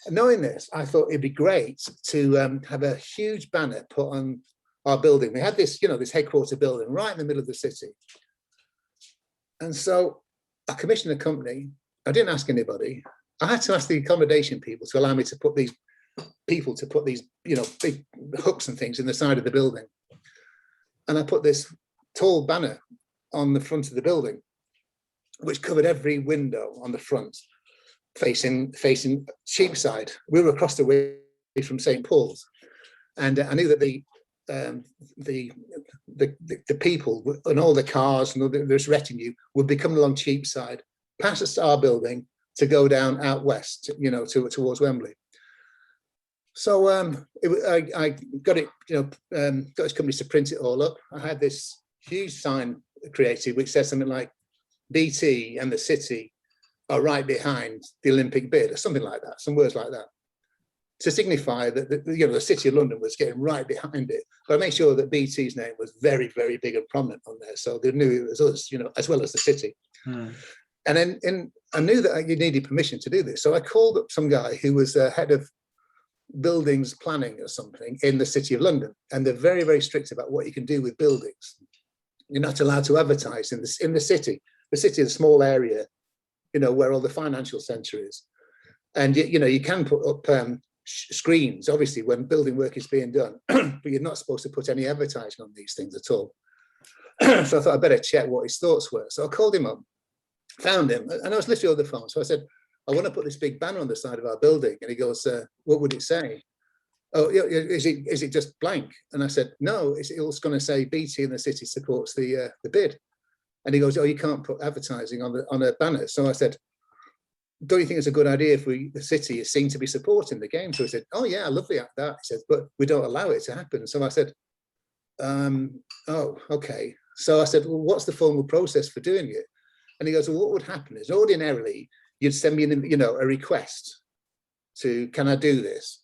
And knowing this, I thought it'd be great to have a huge banner put on our building. We had this, you know, this headquarter building right in the middle of the city. And so I commissioned a company. I didn't ask anybody. I had to ask the accommodation people to allow me to put these people to put these, big hooks and things in the side of the building. And I put this tall banner on the front of the building, which covered every window on the front, facing Cheapside. We were across the way from St. Paul's, and I knew that the people and all the cars and this retinue would be coming along Cheapside, past our building, to go down out west, towards Wembley. So I got it, got his companies to print it all up. I had this huge sign created which says something like, BT and the city are right behind the Olympic bid, or something like that, some words like that, to signify that the City of London was getting right behind it. But I made sure that BT's name was very, very big and prominent on there, so they knew it was us, as well as the city. And then I knew that you needed permission to do this, so I called up some guy who was head of buildings planning or something in the City of London, and they're very, very strict about what you can do with buildings. You're not allowed to advertise in the city. The city is a small area, where all the financial centre is, and you can put up screens, obviously, when building work is being done, but you're not supposed to put any advertising on these things at all. So I thought I'd better check what his thoughts were. So I called him up, found him, and I was literally on the phone. So I said, I want to put this big banner on the side of our building. And he goes, what would it say? Oh, is it just blank? And I said, no, it's going to say BT and the city supports the bid. And he goes, oh, you can't put advertising on a banner. So I said, don't you think it's a good idea if the city is seen to be supporting the game? So he said, oh yeah, I love that. He said, but we don't allow it to happen. So I said, oh, okay. So I said, well, what's the formal process for doing it? And he goes, well, what would happen is ordinarily you'd send me a request to, can I do this?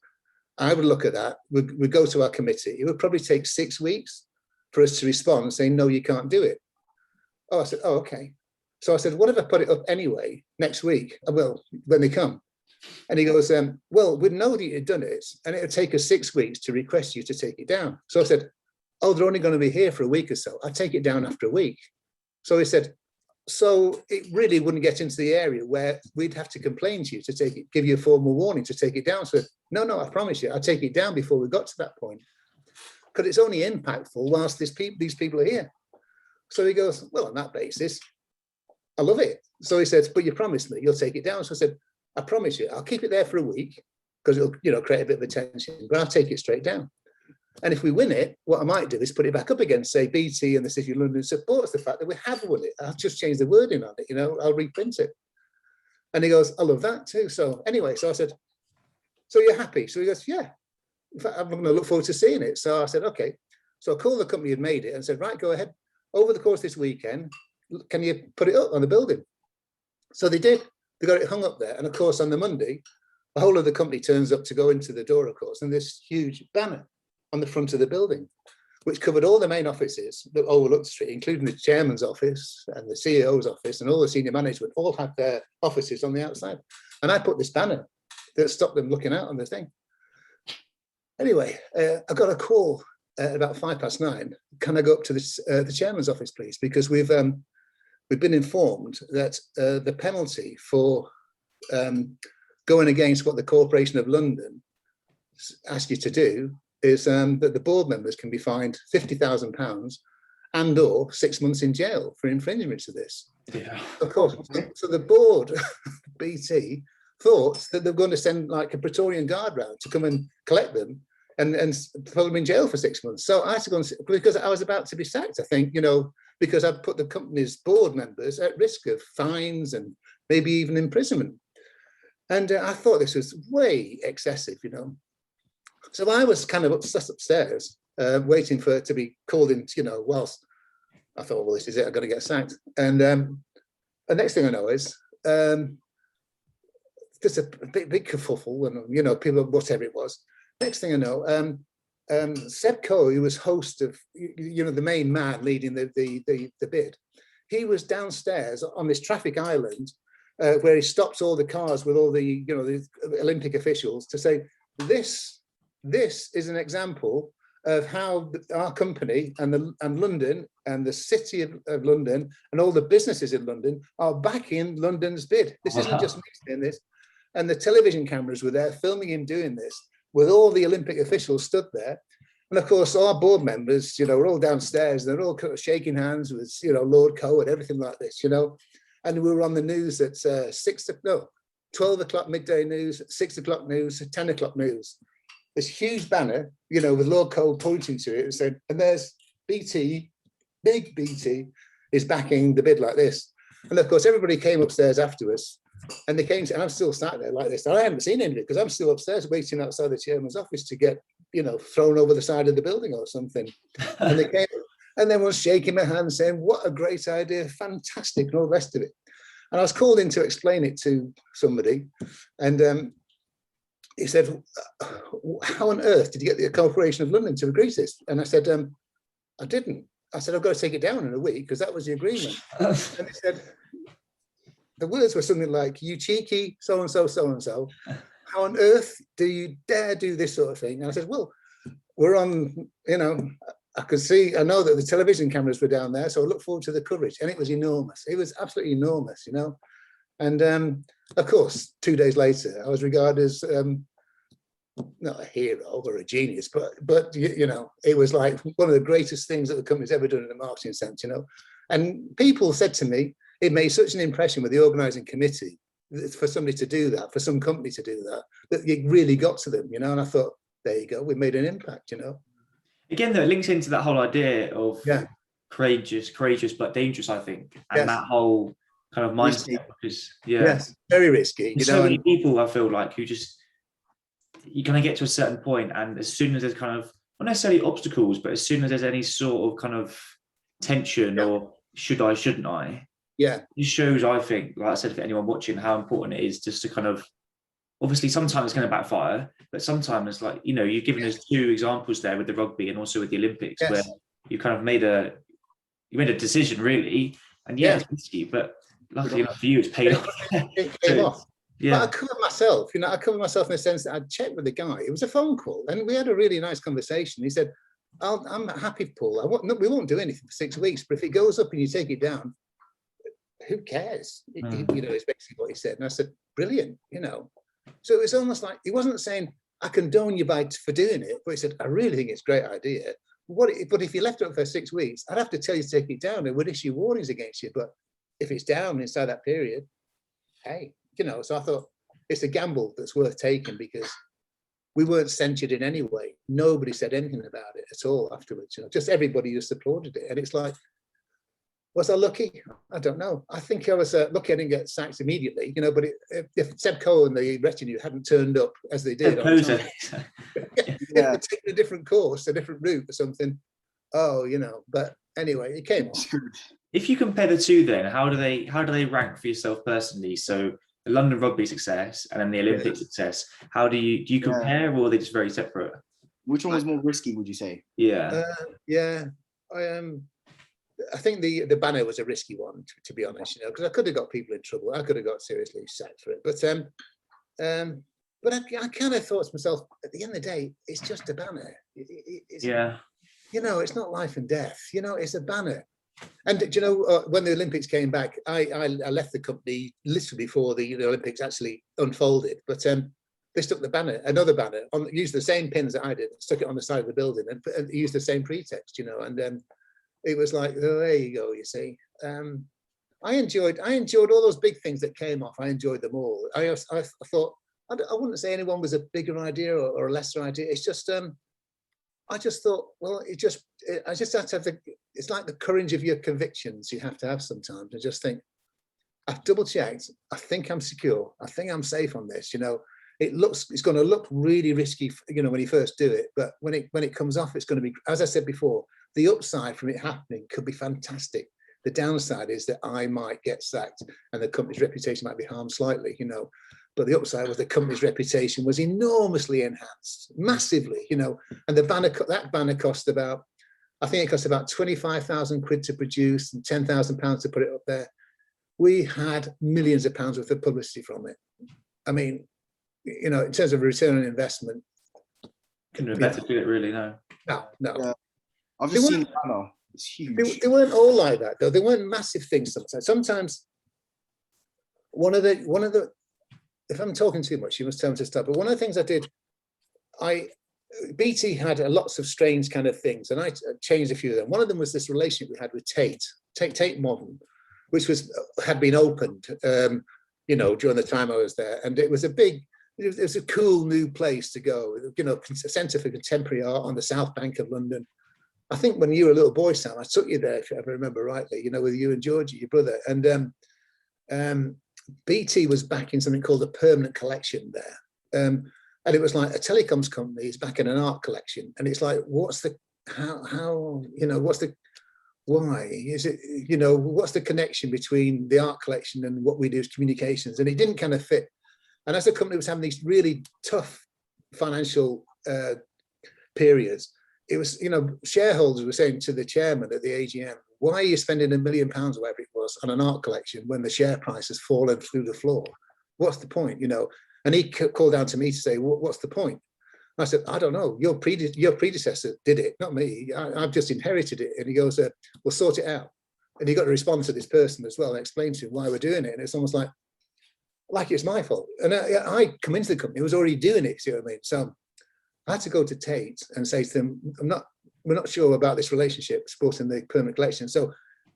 I would look at that. We'd go to our committee. It would probably take 6 weeks for us to respond saying, no, you can't do it. Oh, I said, oh, okay. So I said, what if I put it up anyway next week? I will, when they come. And he goes, well, we'd know that you'd done it, and it would take us 6 weeks to request you to take it down. So I said, oh, they're only going to be here for a week or so. I'll take it down after a week. So he said, so it really wouldn't get into the area where we'd have to complain to you to take it, give you a formal warning to take it down. So no, I promise you, I'll take it down before we got to that point, because it's only impactful whilst these people are here. So he goes, well, on that basis, I love it. So he says, but you promised me you'll take it down. So I said, I promise you, I'll keep it there for a week because it'll create a bit of attention, but I'll take it straight down. And if we win it, what I might do is put it back up again, say BT and the City of London supports the fact that we have won it. I'll just change the wording on it, I'll reprint it. And he goes, I love that too. So anyway, so I said, so you're happy? So he goes, yeah. In fact, I'm going to look forward to seeing it. So I said, okay. So I called the company who had made it and said, right, go ahead. Over the course of this weekend, can you put it up on the building? So they did. They got it hung up there. And of course, on the Monday, the whole of the company turns up to go into the door, of course, and this huge banner on the front of the building, which covered all the main offices that overlooked the street, including the chairman's office and the CEO's office, and all the senior management all had their offices on the outside. And I put this banner that stopped them looking out on the thing. Anyway, I got a call at about 9:05. Can I go up to the chairman's office, please? Because we've been informed that the penalty for going against what the Corporation of London asked you to do is that the board members can be fined £50,000 and or 6 months in jail for infringement to this. Yeah. Of course. So the board, BT, thought that they were going to send like a Praetorian Guard round to come and collect them and throw them in jail for 6 months. So I had to go and, because I was about to be sacked, I think, because I'd put the company's board members at risk of fines and maybe even imprisonment. And I thought this was way excessive, So I was kind of upstairs, waiting for it to be called in, whilst I thought, well, this is it, I've got to get sacked. And the next thing I know is just a big kerfuffle and, people, whatever it was. Next thing I know, Seb Coe, who was host of, the main man leading the bid, he was downstairs on this traffic island where he stopped all the cars with all the Olympic officials to say, this is an example of how our company and London and the City of London and all the businesses in London are backing London's bid. This isn't just me saying this. And the television cameras were there filming him doing this. with all the Olympic officials stood there. And of course, our board members, were all downstairs, and they're all kind of shaking hands with, Lord Coe and everything like this, And we were on the news at 12 o'clock midday news, 6 o'clock news, 10 o'clock news. This huge banner, with Lord Coe pointing to it and saying, and there's BT, big BT, is backing the bid like this. And of course, everybody came upstairs after us, and they came to, and I'm still sat there like this. And I haven't seen any of it because I'm still upstairs waiting outside the chairman's office to get, thrown over the side of the building or something. And they came, and then was shaking my hand saying, what a great idea, fantastic, and all the rest of it. And I was called in to explain it to somebody, and he said, how on earth did you get the Corporation of London to agree to this? And I said, I didn't. I said, I've got to take it down in a week because that was the agreement. And he said, the words were something like, you cheeky so-and-so, so-and-so, how on earth do you dare do this sort of thing? And I said, well, we're on, I could see, I know that the television cameras were down there, so I look forward to the coverage. And it was enormous. It was absolutely enormous, And of course, 2 days later, I was regarded as not a hero or a genius, but it was like one of the greatest things that the company's ever done in a marketing sense, And people said to me, it made such an impression with the organising committee for somebody to do that, for some company to do that, that it really got to them, And I thought, there you go, we made an impact, Again, though, it links into that whole idea of courageous but dangerous, I think, and that whole kind of mindset. Because yes, very risky. There's so many people, I feel like, who just, you're going to get to a certain point, and as soon as there's kind of, not necessarily obstacles, but as soon as there's any sort of kind of tension or should I, shouldn't I, it shows, I think, like I said, for anyone watching, how important it is just to kind of, obviously sometimes it's going to backfire, but sometimes, like, you've given us 2 examples there with the rugby and also with the Olympics, where you kind of made a decision, really, and it's risky, but luckily enough for you, it's paid off. It came off. Yeah. But I covered myself, I covered myself in the sense that I'd checked with the guy. It was a phone call, and we had a really nice conversation. He said, I'm happy, Paul. We won't do anything for 6 weeks, but if it goes up and you take it down, who cares? It's basically what he said. And I said, brilliant, So it was almost like, he wasn't saying, I condone you for doing it, but he said, I really think it's a great idea. But if you left it up for 6 weeks, I'd have to tell you to take it down and would issue warnings against you. But if it's down inside that period, hey, so I thought it's a gamble that's worth taking because we weren't censured in any way. Nobody said anything about it at all afterwards. Just everybody just applauded it. And it's like, was I lucky? I don't know. I think I was lucky I didn't get sacked immediately, but if Seb Coe and the retinue hadn't turned up as they did, if they'd taken a different course, a different route or something, but anyway, it came off. If you compare the 2 then, how do they rank for yourself personally? So the London rugby success and then the Olympic success, how do you compare, or are they just very separate? Which one was more risky, would you say? I think the banner was a risky one, to be honest, because I could have got people in trouble. I could have got seriously sacked for it. But I kind of thought to myself, at the end of the day, it's just a banner. It's not life and death. It's a banner. And when the Olympics came back, I left the company literally before the Olympics actually unfolded. But they stuck the banner, another banner, used the same pins that I did, stuck it on the side of the building, and used the same pretext, and it was like, oh, there you go, you see. I enjoyed all those big things that came off. I enjoyed them all. I thought, I wouldn't say anyone was a bigger idea or a lesser idea. It's just, I just thought, well, I just have to have it's like the courage of your convictions you have to have sometimes. I just think, I've double checked. I think I'm secure. I think I'm safe on this. It's going to look really risky, when you first do it. But when it comes off, it's going to be, as I said before, the upside from it happening could be fantastic. The downside is that I might get sacked and the company's reputation might be harmed slightly, But the upside was the company's reputation was enormously enhanced, massively, And that banner cost about, I think it cost about 25,000 quid to produce and 10,000 pounds to put it up there. We had millions of pounds worth of publicity from it. I mean, in terms of return on investment. Couldn't have better do it, really, no. No. Yeah. I've just seen the banner. It's huge. They weren't all like that, though. They weren't massive things sometimes. Sometimes one of the if I'm talking too much, you must tell me to stop. But one of the things I did BT had lots of strange kind of things, and I changed a few of them. One of them was this relationship we had with Tate Modern, which had been opened, you know, during the time I was there, and it was a cool new place to go. You know, a centre for contemporary art on the South Bank of London. I think when you were a little boy, Sam, I took you there, if I ever remember rightly. You know, with you and Georgie, your brother, and BT was backing something called a permanent collection there. And it was like a telecoms company is backing an art collection. And it's like, what's the, how, you know, what's the, why is it, you know, what's the connection between the art collection and what we do as communications? And it didn't kind of fit. And as the company was having these really tough financial periods, it was, you know, shareholders were saying to the chairman at the AGM, why are you spending £1 million or whatever it was on an art collection when the share price has fallen through the floor? What's the point, you know? And he called down to me to say, what's the point? I said, I don't know. Your predecessor did it, not me. I've just inherited it. And he goes, we'll sort it out. And he got to respond to this person as well and explain to him why we're doing it. And it's almost like it's my fault. And I come into the company, I was already doing it, see what I mean? So I had to go to Tate and say to them, we're not sure about this relationship, supporting the permanent collection. So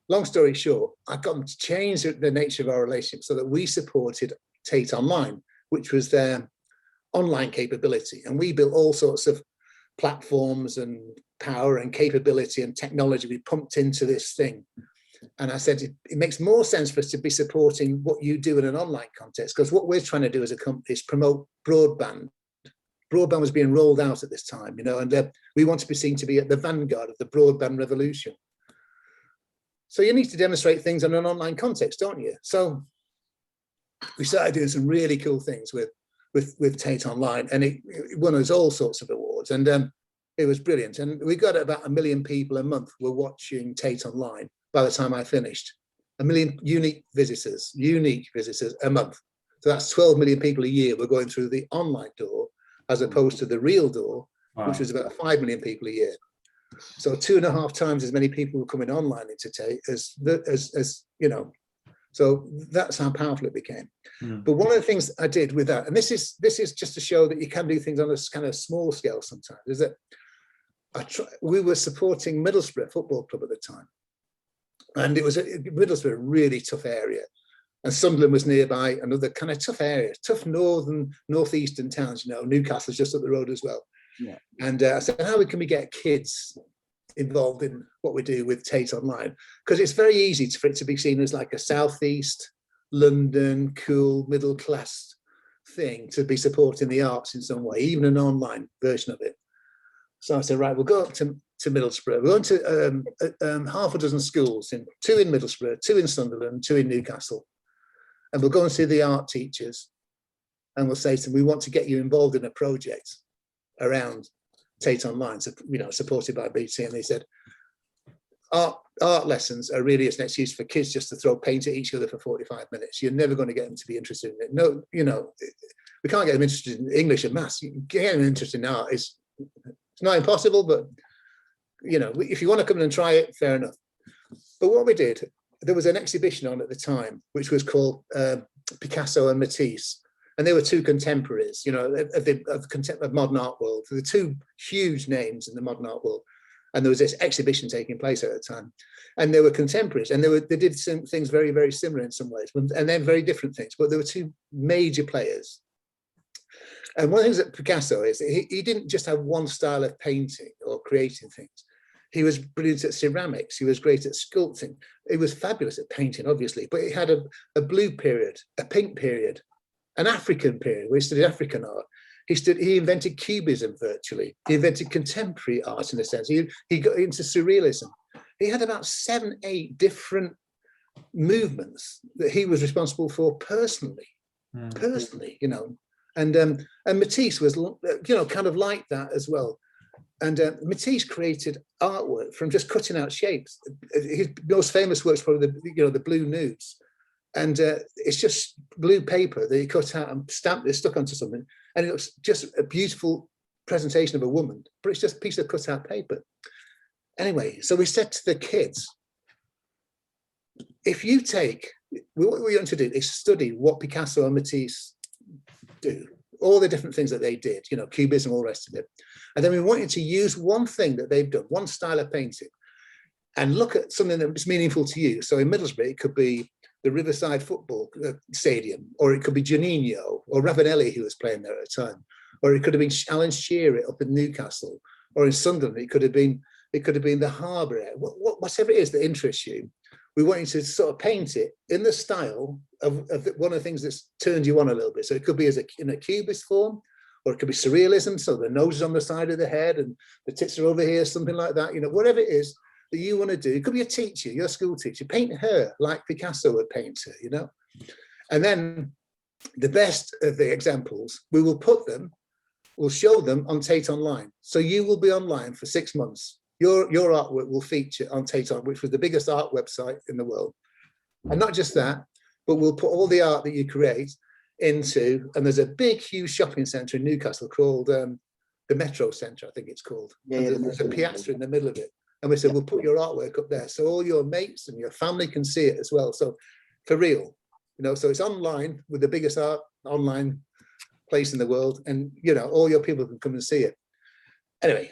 long story short, I got them to change the nature of our relationship so that we supported Tate Online, which was their online capability. And we built all sorts of platforms and power and capability and technology we pumped into this thing. And I said, it makes more sense for us to be supporting what you do in an online context, because what we're trying to do as a company is promote broadband. Broadband was being rolled out at this time, you know, and we want to be seen to be at the vanguard of the broadband revolution. So you need to demonstrate things in an online context, don't you? So we started doing some really cool things with Tate Online, and it won us all sorts of awards, and it was brilliant. And we got about 1 million people a month were watching Tate Online by the time I finished. 1 million unique visitors a month. So that's 12 million people a year were going through the online door, as opposed to the real door, which was about 5 million people a year. So 2.5 times as many people were coming online into Tate as you know. So that's how powerful it became. But one of the things I did with that, and this is just to show that you can do things on a kind of small scale sometimes, is that we were supporting Middlesbrough Football Club at the time. And it was Middlesbrough, a really tough area. And Sunderland was nearby, another kind of tough area, tough northeastern towns, you know, Newcastle's just up the road as well. Yeah. And I said, how can we get kids involved in what we do with Tate Online? Because it's very easy for it to be seen as like a southeast London, cool, middle class thing to be supporting the arts in some way, even an online version of it. So I said, right, we'll go up to Middlesbrough. We're going to half a dozen schools, 2 in Middlesbrough, 2 in Sunderland, 2 in Newcastle. And we'll go and see the art teachers, and we'll say to them, we want to get you involved in a project around Tate Online, so, you know, supported by BT. And they said, art lessons are really an excuse for kids just to throw paint at each other for 45 minutes. You're never going to get them to be interested in it. No, you know, we can't get them interested in English and maths. You get them interested in art. It's not impossible, but, you know, if you want to come in and try it, fair enough. But what we did, there was an exhibition on at the time, which was called Picasso and Matisse. And they were 2 contemporaries, you know, of modern art world. There were 2 huge names in the modern art world. And there was this exhibition taking place at the time. And they were contemporaries, and they did some things very, very similar in some ways, and then very different things. But there were 2 major players. And one of the things that Picasso is, he didn't just have one style of painting or creating things. He was brilliant at ceramics. He was great at sculpting. He was fabulous at painting, obviously, but he had a blue period, a pink period, an African period where he studied African art. He invented cubism virtually. He invented contemporary art in a sense. He got into surrealism. He had about 7, 8 different movements that he was responsible for personally, you know. And Matisse was, you know, kind of like that as well. And Matisse created artwork from just cutting out shapes. His most famous work's probably the Blue Nudes. And it's just blue paper that he cut out and stamped it, stuck onto something. And it looks just a beautiful presentation of a woman, but it's just a piece of cut out paper. Anyway, so we said to the kids, if you take, what we're going to do is study what Picasso and Matisse do all the different things that they did, you know, cubism, all the rest of it. And then we wanted to use one thing that they've done, one style of painting, and look at something that's meaningful to you. So in Middlesbrough, it could be the Riverside Football Stadium, or it could be Juninho or Ravanelli, who was playing there at the time, or it could have been Alan Shearer up in Newcastle, or in Sunderland, it could have been the Harbour, whatever it is that interests you. We want you to sort of paint it in the style of one of the things that's turned you on a little bit. So it could be in a cubist form, or it could be surrealism. So the nose is on the side of the head and the tits are over here, something like that. You know, whatever it is that you want to do. It could be a teacher, your school teacher, paint her like Picasso would paint her, you know. And then the best of the examples, we'll show them on Tate Online. So you will be online for 6 months. Your artwork will feature on Tate Online, which was the biggest art website in the world. And not just that, but we'll put all the art that you create into, and there's a big, huge shopping centre in Newcastle called the Metro Centre, I think it's called. Yeah, there's a piazza in the middle of it. And we said, we'll put your artwork up there so all your mates and your family can see it as well. So for real, you know, so it's online with the biggest art online place in the world. And, you know, all your people can come and see it. Anyway,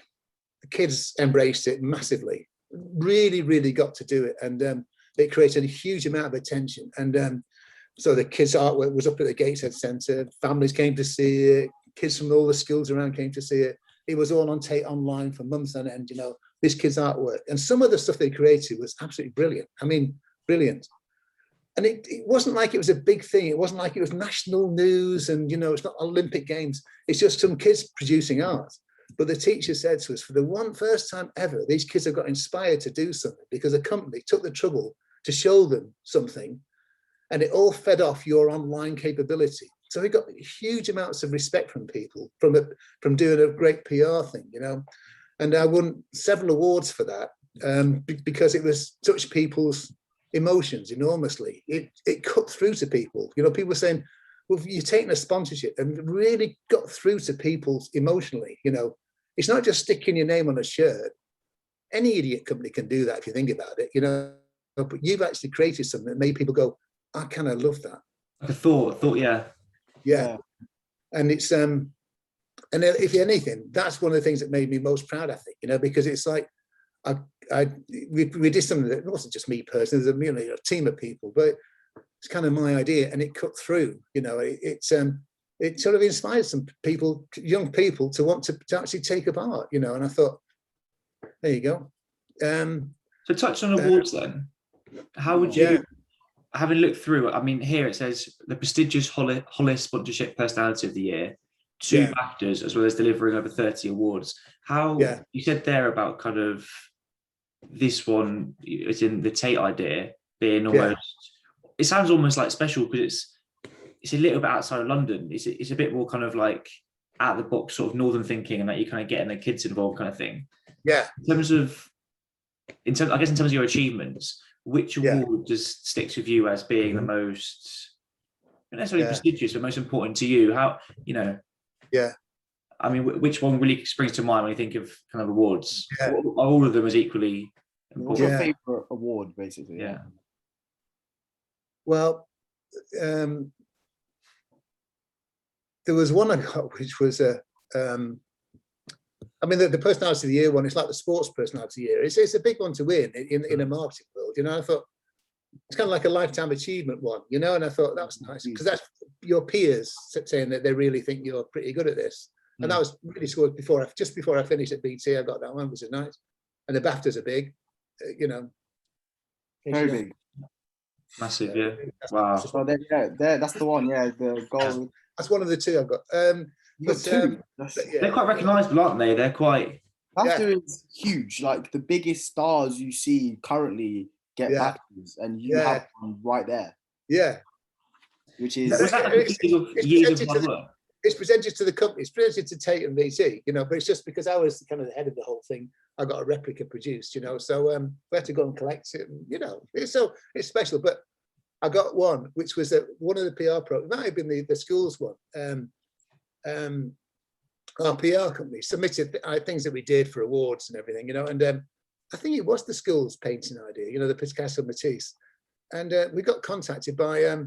the kids embraced it massively, really, really got to do it. And it created a huge amount of attention. And so the kids' artwork was up at the Gateshead Centre. Families came to see it. Kids from all the schools around came to see it. It was all on Tate Online for months on end, you know, this kid's artwork. And some of the stuff they created was absolutely brilliant. I mean, brilliant. And it wasn't like it was a big thing. It wasn't like it was national news and, you know, it's not Olympic Games. It's just some kids producing art. But the teacher said to us, for the first time ever, these kids have got inspired to do something because a company took the trouble to show them something, and it all fed off your online capability. So we got huge amounts of respect from people from doing a great PR thing, you know. And I won several awards for that because it was touched people's emotions enormously. It cut through to people. You know, people were saying, well, you're taking a sponsorship, and really got through to people emotionally. You know, it's not just sticking your name on a shirt. Any idiot company can do that if you think about it, you know, but you've actually created something that made people go, I kind of love that. Like a thought, yeah. Yeah. And it's, and if anything, that's one of the things that made me most proud, I think, you know, because it's like, we did something that it wasn't just me personally, there's a team of people, but it's kind of my idea, and it cut through, you know, it sort of inspired some people, young people, to want to actually take up art, you know, and I thought, there you go. So touch on awards then. How would you, having looked through it, I mean, here it says the prestigious Hollis Sponsorship Personality of the Year, 2 Baftas, as well as delivering over 30 awards. How, you said there about kind of this one, it's in the Tate idea being almost, it sounds almost like special because it's a little bit outside of London. It's a bit more kind of like out of the box sort of northern thinking, and that you kind of getting the kids involved kind of thing. Yeah. In terms of your achievements, which award just sticks with you as being the most, not necessarily prestigious, but most important to you? How, you know? Yeah. I mean, which one really springs to mind when you think of kind of awards? Yeah. Are all of them as equally important? What's your favorite award, basically? Yeah. Well, there was one I got, which was I mean, the Personality of the Year one, it's like the Sports Personality of the Year. It's a big one to win in a marketing world, you know. I thought it's kind of like a lifetime achievement one, you know, and I thought that was nice because that's your peers saying that they really think you're pretty good at this. And that was really scored just before I finished at BT. I got that one, which is nice. And the BAFTAs are big, you know. Very big. Massive, yeah. Wow. So that's the one, the gold. That's one of the 2 I've got. They're quite recognisable, aren't they? They're quite. BAFTA is huge. Like the biggest stars you see currently get BAFTAs, and you have one right there. Yeah. Which is it's presented to the company, it's presented to Tate and BT, you know, but it's just because I was kind of the head of the whole thing, I got a replica produced, you know, so we had to go and collect it, and, you know, it's special. But I got one, which was one of the PR programs, it might have been the school's one. Our PR company submitted things that we did for awards and everything, you know, and I think it was the school's painting idea, you know, the Picasso Matisse. And we got contacted by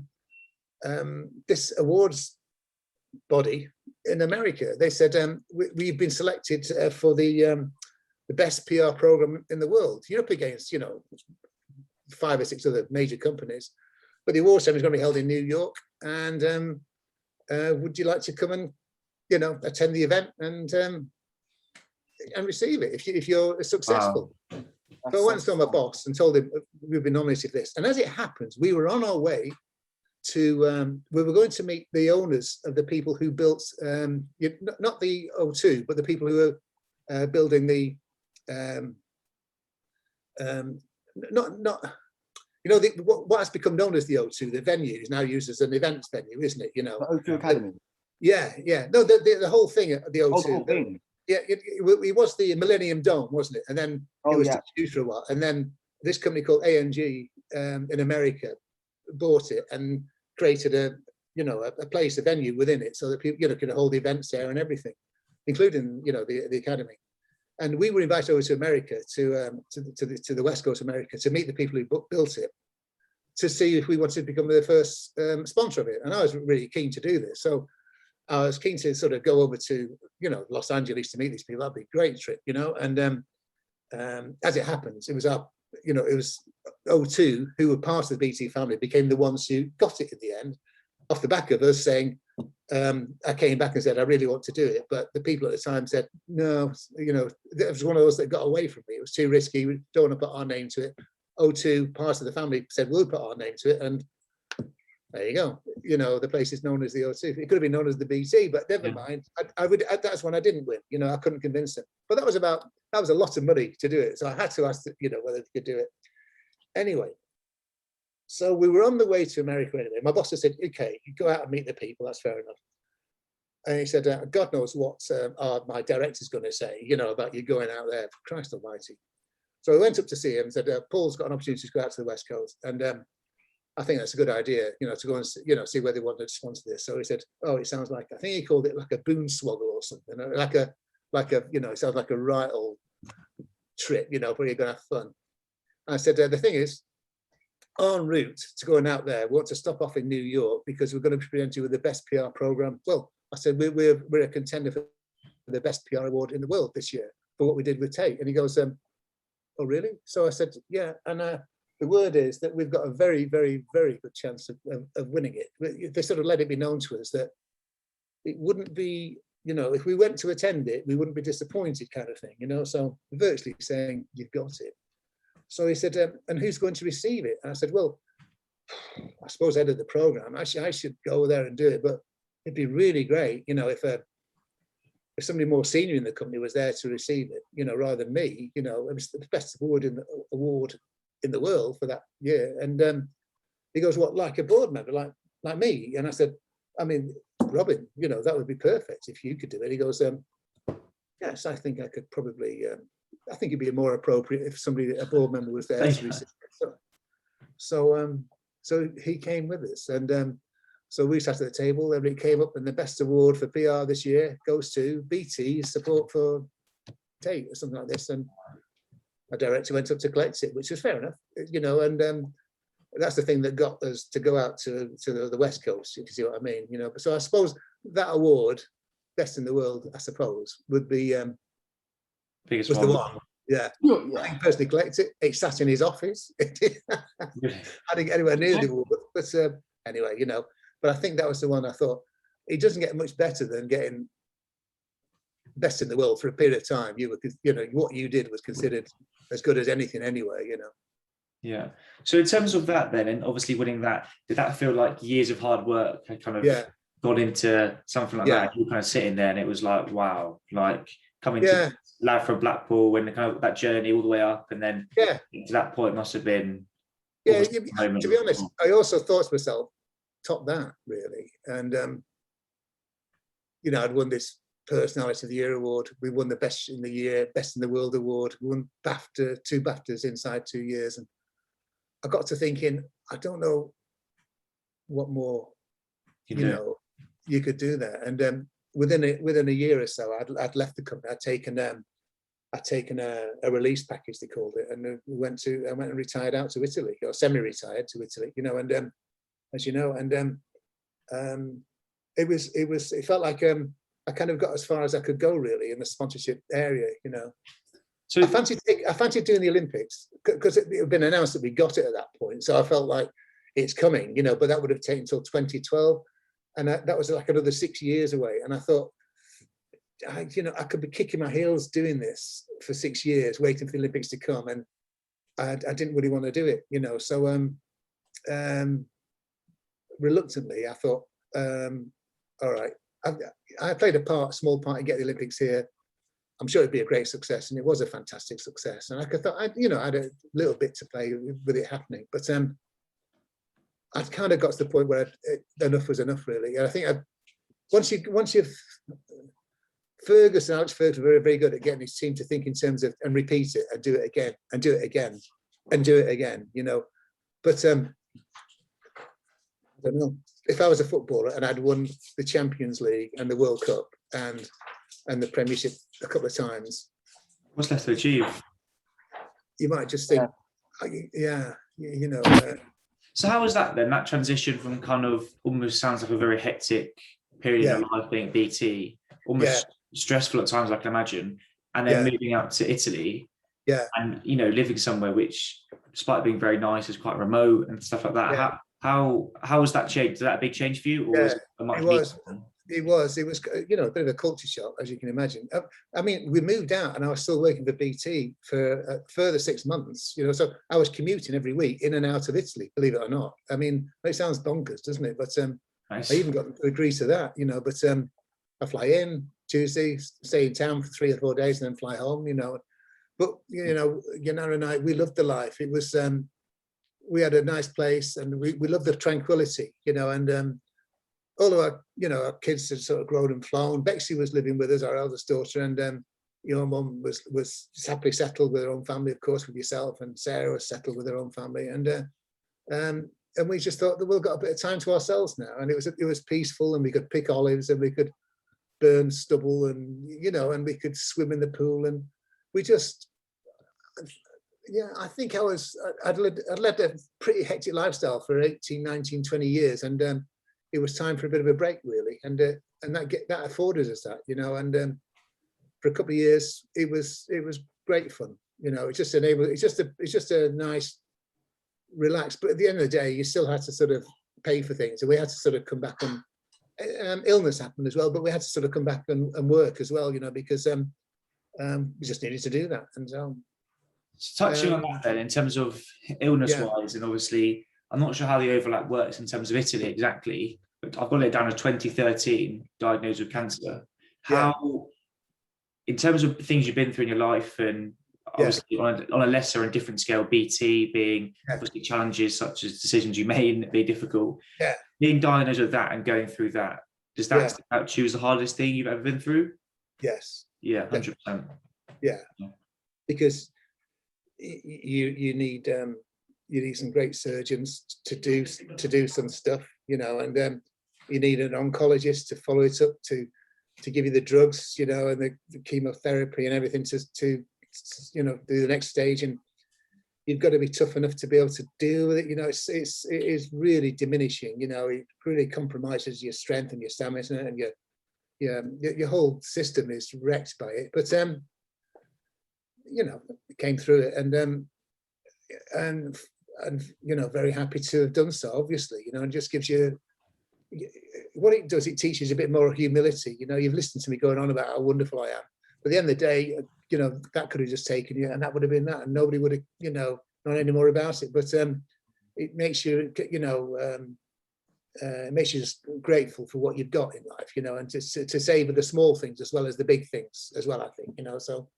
this awards body in America. They said, we've been selected for the best PR program in the world. You're up against, 5 or 6 other major companies, but the award ceremony is going to be held in New York. And would you like to come and, attend the event and receive it if you're successful? Wow. So I went to my boss and told him we've been nominated for this. And as it happens, we were on our way to, we were going to meet the owners of the people who built, not the O2, but the people who are building the, what has become known as the O2, the venue is now used as an events venue, isn't it? The O2 Academy. Yeah. No, the whole thing at the O2. Oh, the whole thing. Yeah, it was the Millennium Dome, wasn't it? And then it was used for a while. And then this company called A&G in America bought it and created a place, a venue within it, so that people could hold events there and everything, including the academy. And we were invited over to America to the West Coast of America to meet the people who built it, to see if we wanted to become the first sponsor of it. And I was really keen to do this. So I was keen to sort of go over to, Los Angeles to meet these people. That'd be a great trip, And as it happens, it was it was O2 who were part of the BT family became the ones who got it in the end, off the back of us saying, I came back and said, I really want to do it. But the people at the time said, no, it was one of those that got away from me. It was too risky. We don't want to put our name to it. O2, part of the family said, we'll put our name to it. And there you go. The place is known as the O2. It could have been known as the BT, but never mind. That's when I didn't win. I couldn't convince them. But that was a lot of money to do it. So I had to ask, whether they could do it. Anyway, so we were on the way to America anyway. My boss said, okay, you go out and meet the people. That's fair enough. And he said, God knows what my director's going to say, about you going out there. Christ almighty. So I went up to see him and said, Paul's got an opportunity to go out to the West Coast. And I think that's a good idea, to go and, see where they want to sponsor this. So he said, oh, it sounds like, I think he called it like a boonswoggle or something, like a, it sounds like a right old trip, where you're going to have fun. And I said, the thing is, en route to going out there, we want to stop off in New York because we're going to be presented with the best PR program. Well, I said, we're a contender for the best PR award in the world this year for what we did with Tate. And he goes, oh, really? So I said, yeah. And the word is that we've got a very, very, very good chance of winning it. They sort of let it be known to us that it wouldn't be, if we went to attend it, we wouldn't be disappointed kind of thing, so virtually saying, you've got it. So he said, and who's going to receive it? And I said, well, I suppose head of the program, actually, I should go there and do it, but it'd be really great, if somebody more senior in the company was there to receive it, rather than me, it was the best award in the world for that year. And he goes, what, like a board member, like me? And I said, I mean, Robin, that would be perfect if you could do it. He goes, yes, I think I could probably, I think it'd be more appropriate if a board member was there to receive it. So he came with us, and so we sat at the table. Everybody came up, and the best award for PR this year goes to BT Support for Tate or something like this. And my director went up to collect it, which was fair enough, and that's the thing that got us to go out to the West Coast, if you see what I mean, So I suppose that award, best in the world, I suppose, would be biggest was one. the one. Yeah. I think personally collected it. It sat in his office. I didn't get anywhere near the award, but anyway, but I think that was the one I thought, it doesn't get much better than getting best in the world for a period of time. What you did was considered as good as anything anyway, Yeah. So in terms of that then, and obviously winning that, did that feel like years of hard work had kind of gone into something like that? You were kind of sitting there and it was like, wow, like coming to lad from Blackpool and kind of that journey all the way up, and then to that point must have been to be honest, I also thought to myself, top that really. And I'd won this Personality of the Year award. We won the Best in the Year, Best in the World award. We won Bafta, 2 Baftas inside 2 years. And I got to thinking, I don't know what more, you could do there. And within a year or so, I'd left the company. I'd taken a release package, they called it, and I went and retired out to Italy, or semi-retired to Italy, and as you know, and it felt like I kind of got as far as I could go really in the sponsorship area, you know. So I fancied doing the Olympics because it had been announced that we got it at that point. So I felt like it's coming, you know, but that would have taken until 2012. And that was like another 6 years away. And I thought, I could be kicking my heels doing this for 6 years, waiting for the Olympics to come. And I didn't really want to do it, you know. So reluctantly, I thought, all right, I played a small part in getting the Olympics here. I'm sure it'd be a great success, and it was a fantastic success. And I thought, I had a little bit to play with it happening, but I kind of got to the point where enough was enough, really. And I think once you've Alex Ferguson were very, very good at getting his team to think in terms of and repeat it and do it again and do it again and do it again, you know. But I don't know. If I was a footballer and I'd won the Champions League and the World Cup and the Premiership a couple of times, what's left to achieve? You might just think, you know. So how was that then? That transition from kind of almost sounds like a very hectic period in your life being at BT, almost stressful at times, I can imagine, and then moving out to Italy, and living somewhere which, despite being very nice, is quite remote and stuff like that. Yeah. How was that change? Was that a big change for you, or was it a much It was, a bit of a culture shock, as you can imagine. I mean, we moved out and I was still working for BT for a further 6 months, you know, so I was commuting every week in and out of Italy, believe it or not. I mean, it sounds bonkers, doesn't it? But nice. I even got them to agree to that, you know, but I fly in Tuesday, stay in town for 3 or 4 days and then fly home, you know. But, you know, Yanara and I, we loved the life. It was, we had a nice place and we loved the tranquility, you know, and all of our kids had sort of grown and flown. Bexy was living with us, our eldest daughter, and your mum was happily settled with her own family, of course, with yourself, and Sarah was settled with her own family, and we just thought that we've got a bit of time to ourselves now, and it was peaceful, and we could pick olives, and we could burn stubble, and and we could swim in the pool, and we just. I think I'd led a pretty hectic lifestyle for 18, 19, 20 years, and it was time for a bit of a break, really, and that afforded us that, you know, and for a couple of years it was great fun, you know. It just enabled. It's just a nice, relaxed. But at the end of the day, you still had to sort of pay for things, and we had to sort of come back and illness happened as well. But we had to sort of come back and work as well, you know, because we just needed to do that. And so touching on that then, in terms of illness-wise, and obviously, I'm not sure how the overlap works in terms of Italy exactly, but I've got it down as 2013, diagnosed with cancer. How, in terms of things you've been through in your life, and obviously on a lesser and different scale, BT being obviously challenges such as decisions you made and be difficult. Being diagnosed with that and going through that, does that stick out to you as the hardest thing you've ever been through? Yes. Yeah, 100%. Yeah. Because you need some great surgeons to do some stuff, you know, and you need an oncologist to follow it up, to give you the drugs, you know, and the chemotherapy and everything to do the next stage. And you've got to be tough enough to be able to deal with it, you know. It is really diminishing, you know. It really compromises your strength and your stamina, and your whole system is wrecked by it. But you know, came through it, and you know, very happy to have done so, obviously, you know, and just gives you what it does. It teaches a bit more humility, you know. You've listened to me going on about how wonderful I am, but at the end of the day, you know, that could have just taken you, and that would have been that, and nobody would have, you know, known any more about it. But it makes you, you know, it makes you just grateful for what you've got in life, you know, and to savor the small things as well as the big things as well, I think, you know. So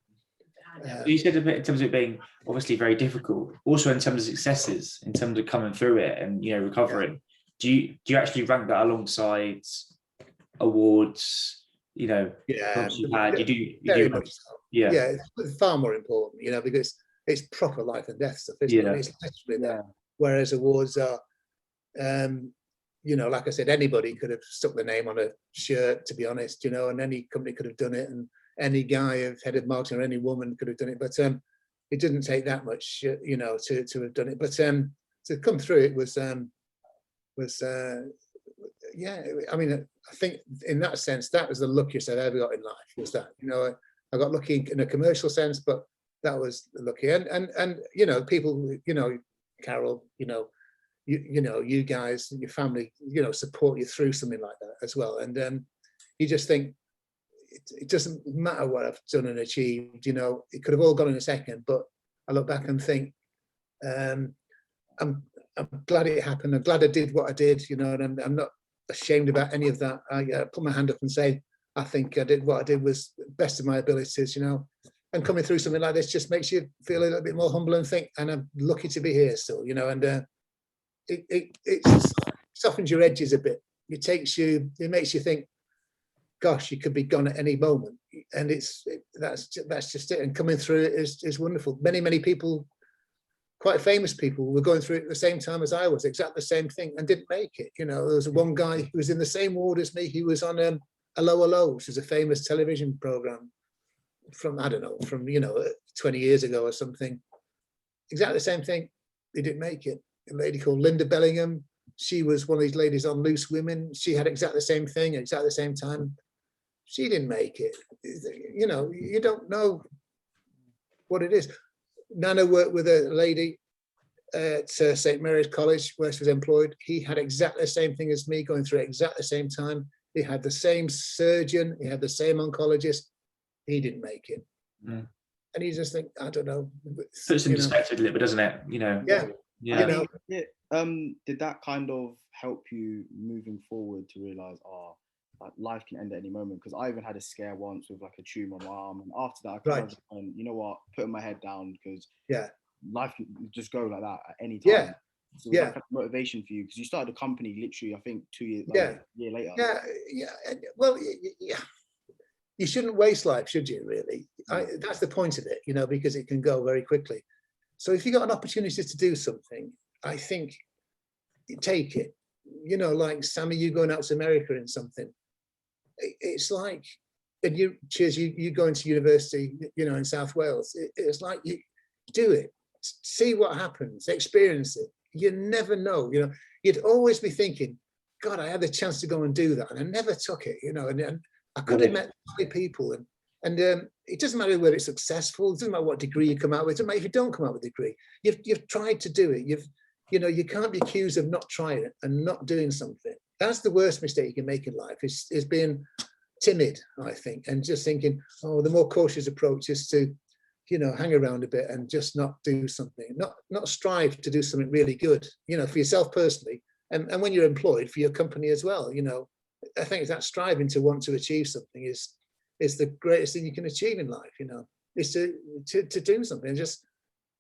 you said a bit in terms of it being obviously very difficult, also in terms of successes, in terms of coming through it and, you know, recovering. Do you actually rank that alongside awards, you know? You've had, you do much so. It's far more important, you know, because it's proper life and death stuff, isn't it? It's literally that. Whereas awards are, you know, like I said, anybody could have stuck their name on a shirt, to be honest, you know, and any company could have done it, and any guy of head of marketing or any woman could have done it. But it didn't take that much, you know, to have done it. But to come through it was yeah, I mean, I think in that sense, that was the luckiest I've ever got in life, was that, I got lucky in a commercial sense, but that was lucky. And people, Carol, you guys, your family, support you through something like that as well. And you just think, it doesn't matter what I've done and achieved, it could have all gone in a second, but I look back and think, I'm glad it happened. I'm glad I did what I did, and I'm not ashamed about any of that. I put my hand up and say, I think I did what I did was best of my abilities, and coming through something like this just makes you feel a little bit more humble and think, and I'm lucky to be here still, and it softens your edges a bit. It makes you think, gosh, you could be gone at any moment, and that's just it. And coming through it is wonderful. Many people, quite famous people, were going through it at the same time as I was, exactly the same thing, and didn't make it. There was one guy who was in the same ward as me. He was on Hello, which is a famous television program from 20 years ago or something. Exactly the same thing. He didn't make it. A lady called Linda Bellingham. She was one of these ladies on Loose Women. She had exactly the same thing at exactly the same time. She didn't make it. You don't know what it is. Nana worked with a lady at St. Mary's College where she was employed. He had exactly the same thing as me, going through it exactly the same time. He had the same surgeon. He had the same oncologist. He didn't make it. Mm. And you just think, I don't know. Puts in perspective a little bit, doesn't it? Yeah. Yeah. Did that kind of help you moving forward to realize, like life can end at any moment? Because I even had a scare once with like a tumor on my arm, and after that, I kind of went, you know what, putting my head down, because life can just go like that at any time. Yeah. So was that kind of motivation for you? Because you started a company literally, I think, 2 years, a year later. Yeah. Well, you shouldn't waste life, should you? Really, that's the point of it, because it can go very quickly. So if you got an opportunity to do something, I think you take it. Like Sammy, you going out to America in something. It's like, and you going to university, in South Wales. It's like, you do it, see what happens, experience it. You never know. You'd always be thinking, God, I had the chance to go and do that, and I never took it. And I could have met people, and it doesn't matter whether it's successful. It doesn't matter what degree you come out with. It doesn't matter if you don't come out with a degree. You've tried to do it. You can't be accused of not trying it and not doing something. That's the worst mistake you can make in life, is being timid, I think, and just thinking, the more cautious approach is to, hang around a bit and just not do something, not strive to do something really good, for yourself personally, and when you're employed, for your company as well. I think that striving to want to achieve something is the greatest thing you can achieve in life, is to do something, just,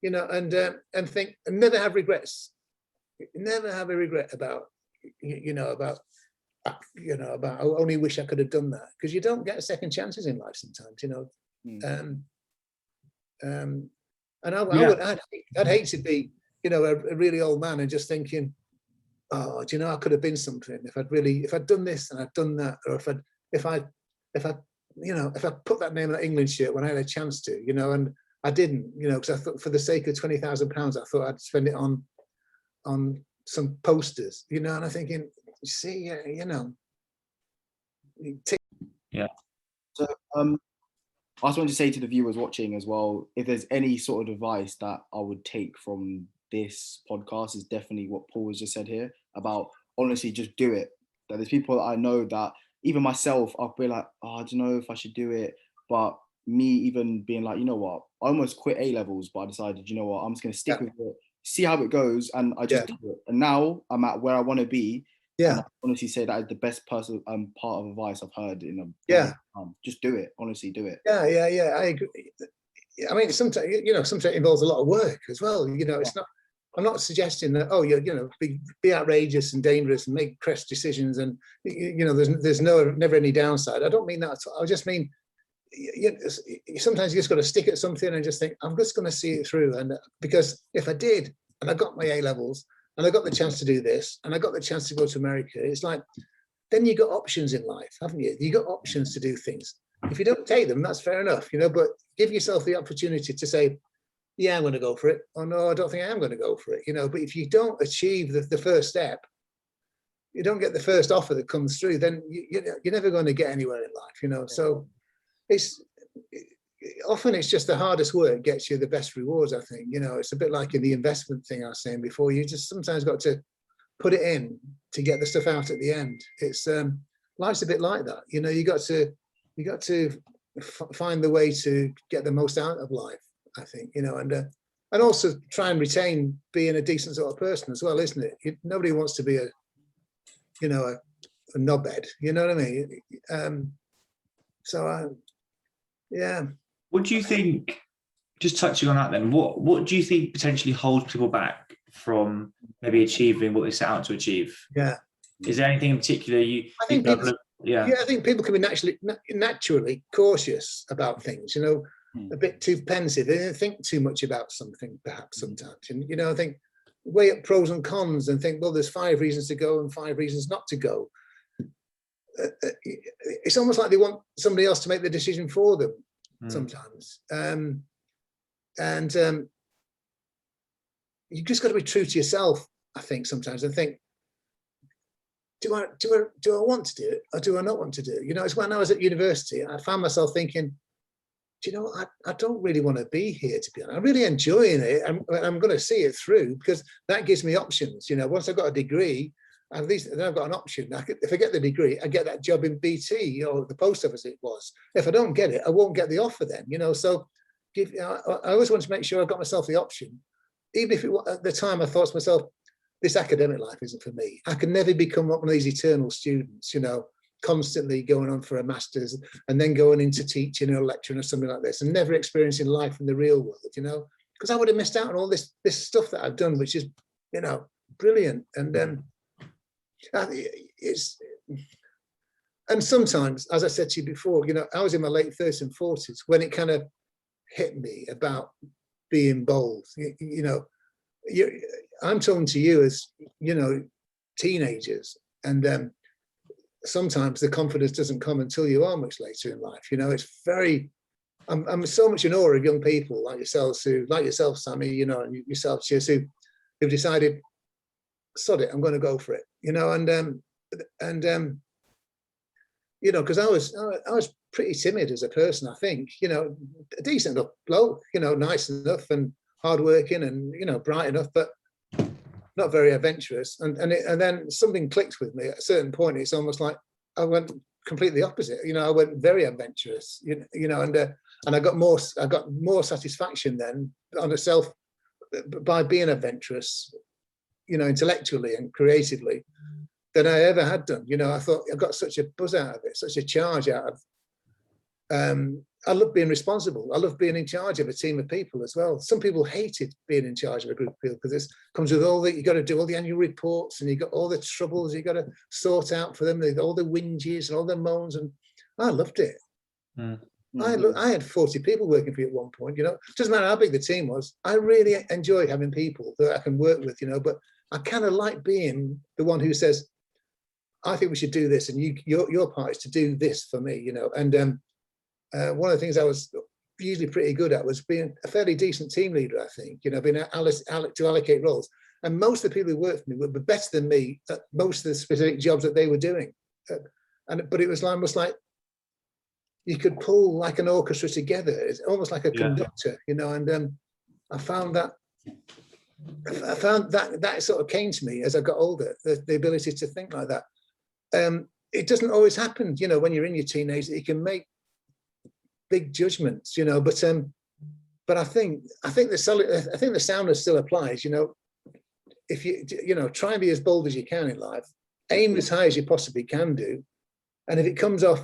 and think, and never have regrets. Never have a regret about I only wish I could have done that, because you don't get second chances in life sometimes, and I'd hate to be, a really old man and just thinking, I could have been something if I'd done this and I'd done that, or if I put that name on that England shirt when I had a chance to, and I didn't, because I thought, for the sake of £20,000, I thought I'd spend it on some posters, and I'm thinking, see, Yeah. So I just wanted to say to the viewers watching as well, if there's any sort of advice that I would take from this podcast, is definitely what Paul has just said here about, honestly, just do it. That there's people that I know that, even myself, I'll be like, I don't know if I should do it. But me even being like, you know what, I almost quit A levels, but I decided, you know what, I'm just going to stick with it, see how it goes. And I just did it. And now I'm at where I want to be. And I honestly say that is the best part of advice I've heard in a time. Just do it. Honestly, do it. Yeah. I agree. I mean, sometimes it involves a lot of work as well. It's not. I'm not suggesting that. Be outrageous and dangerous and make crash decisions, and there's never any downside. I don't mean that at all. I just mean, sometimes you just got to stick at something and just think, I'm just going to see it through. And because if I did, and I got my A levels, and I got the chance to do this, and I got the chance to go to America, it's like, then you got options in life, haven't you? You got options to do things. If you don't take them, that's fair enough, but give yourself the opportunity to say, yeah, I'm going to go for it. Oh no, I don't think I am going to go for it. But if you don't achieve the first step, you don't get the first offer that comes through, then you're never going to get anywhere in life, you know. So often it's just the hardest work gets you the best rewards, I think. You know, it's a bit like in the investment thing I was saying before. You just sometimes got to put it in to get the stuff out at the end. It's life's a bit like that. You know, you got to find the way to get the most out of life, I think, you know, and also try and retain being a decent sort of person as well, isn't it? Nobody wants to be a knobhead, you know what I mean? Yeah. What do you think, just touching on that then, what do you think potentially holds people back from maybe achieving what they set out to achieve? Yeah. Is there anything in particular you I think think people, I think people can be naturally cautious about things, you know, a bit too pensive. They don't think too much about something perhaps sometimes. And, you know, I think weigh up pros and cons and think, well, there's 5 reasons to go and 5 reasons not to go. It's almost like they want somebody else to make the decision for them sometimes. You just got to be true to yourself, I think, sometimes, and think, do I want to do it or do I not want to do it? You know, it's when I was at university, I found myself thinking, do you know, I don't really want to be here, to be honest. I'm really enjoying it. I'm going to see it through because that gives me options. You know, once I've got a degree, at least then I've got an option. If I get the degree, I get that job in BT or the post office it was. If I don't get it, I won't get the offer then, you know. So I always want to make sure I got myself the option. Even if at the time I thought to myself, this academic life isn't for me. I can never become one of these eternal students, you know, constantly going on for a master's and then going into teaching or lecturing or something like this and never experiencing life in the real world, you know, because I would have missed out on all this stuff that I've done, which is, you know, brilliant. And and sometimes, as I said to you before, you know, I was in my late 30s and 40s when it kind of hit me about being bold. You know, I'm talking to you as, you know, teenagers, and sometimes the confidence doesn't come until you are much later in life. You know, it's very, I'm so much in awe of young people like yourselves like yourself, Sammy, you know, and yourself, Chiz, who've decided, sod it, I'm going to go for it, you know, and you know, because I was pretty timid as a person, I think, you know, a decent enough bloke, you know, nice enough and hardworking and, you know, bright enough, but not very adventurous. And then something clicked with me at a certain point. It's almost like I went completely opposite. You know, I went very adventurous. You know, and I got more satisfaction then on self by being adventurous. You know, intellectually and creatively than I ever had done. You know, I thought I got such a buzz out of it, such a charge out of. I love being responsible. I love being in charge of a team of people as well. Some people hated being in charge of a group of people because this comes with all that, you got to do all the annual reports and you got all the troubles you got to sort out for them, all the whinges and all the moans, and I loved it. I had 40 people working for you at one point, you know. It doesn't matter how big the team was. I really enjoy having people that I can work with, you know, but I kind of like being the one who says, I think we should do this, and your part is to do this for me, you know. And one of the things I was usually pretty good at was being a fairly decent team leader, I think, you know, being to allocate roles. And most of the people who worked for me were better than me at most of the specific jobs that they were doing. But it was almost like you could pull like an orchestra together. It's almost like a conductor, you know. And I found that sort of came to me as I got older, the ability to think like that. It doesn't always happen, you know, when you're in your teenage, that you can make big judgments, you know, but I think the soundness still applies, you know. If you know, try and be as bold as you can in life, aim as high as you possibly can do, and if it comes off,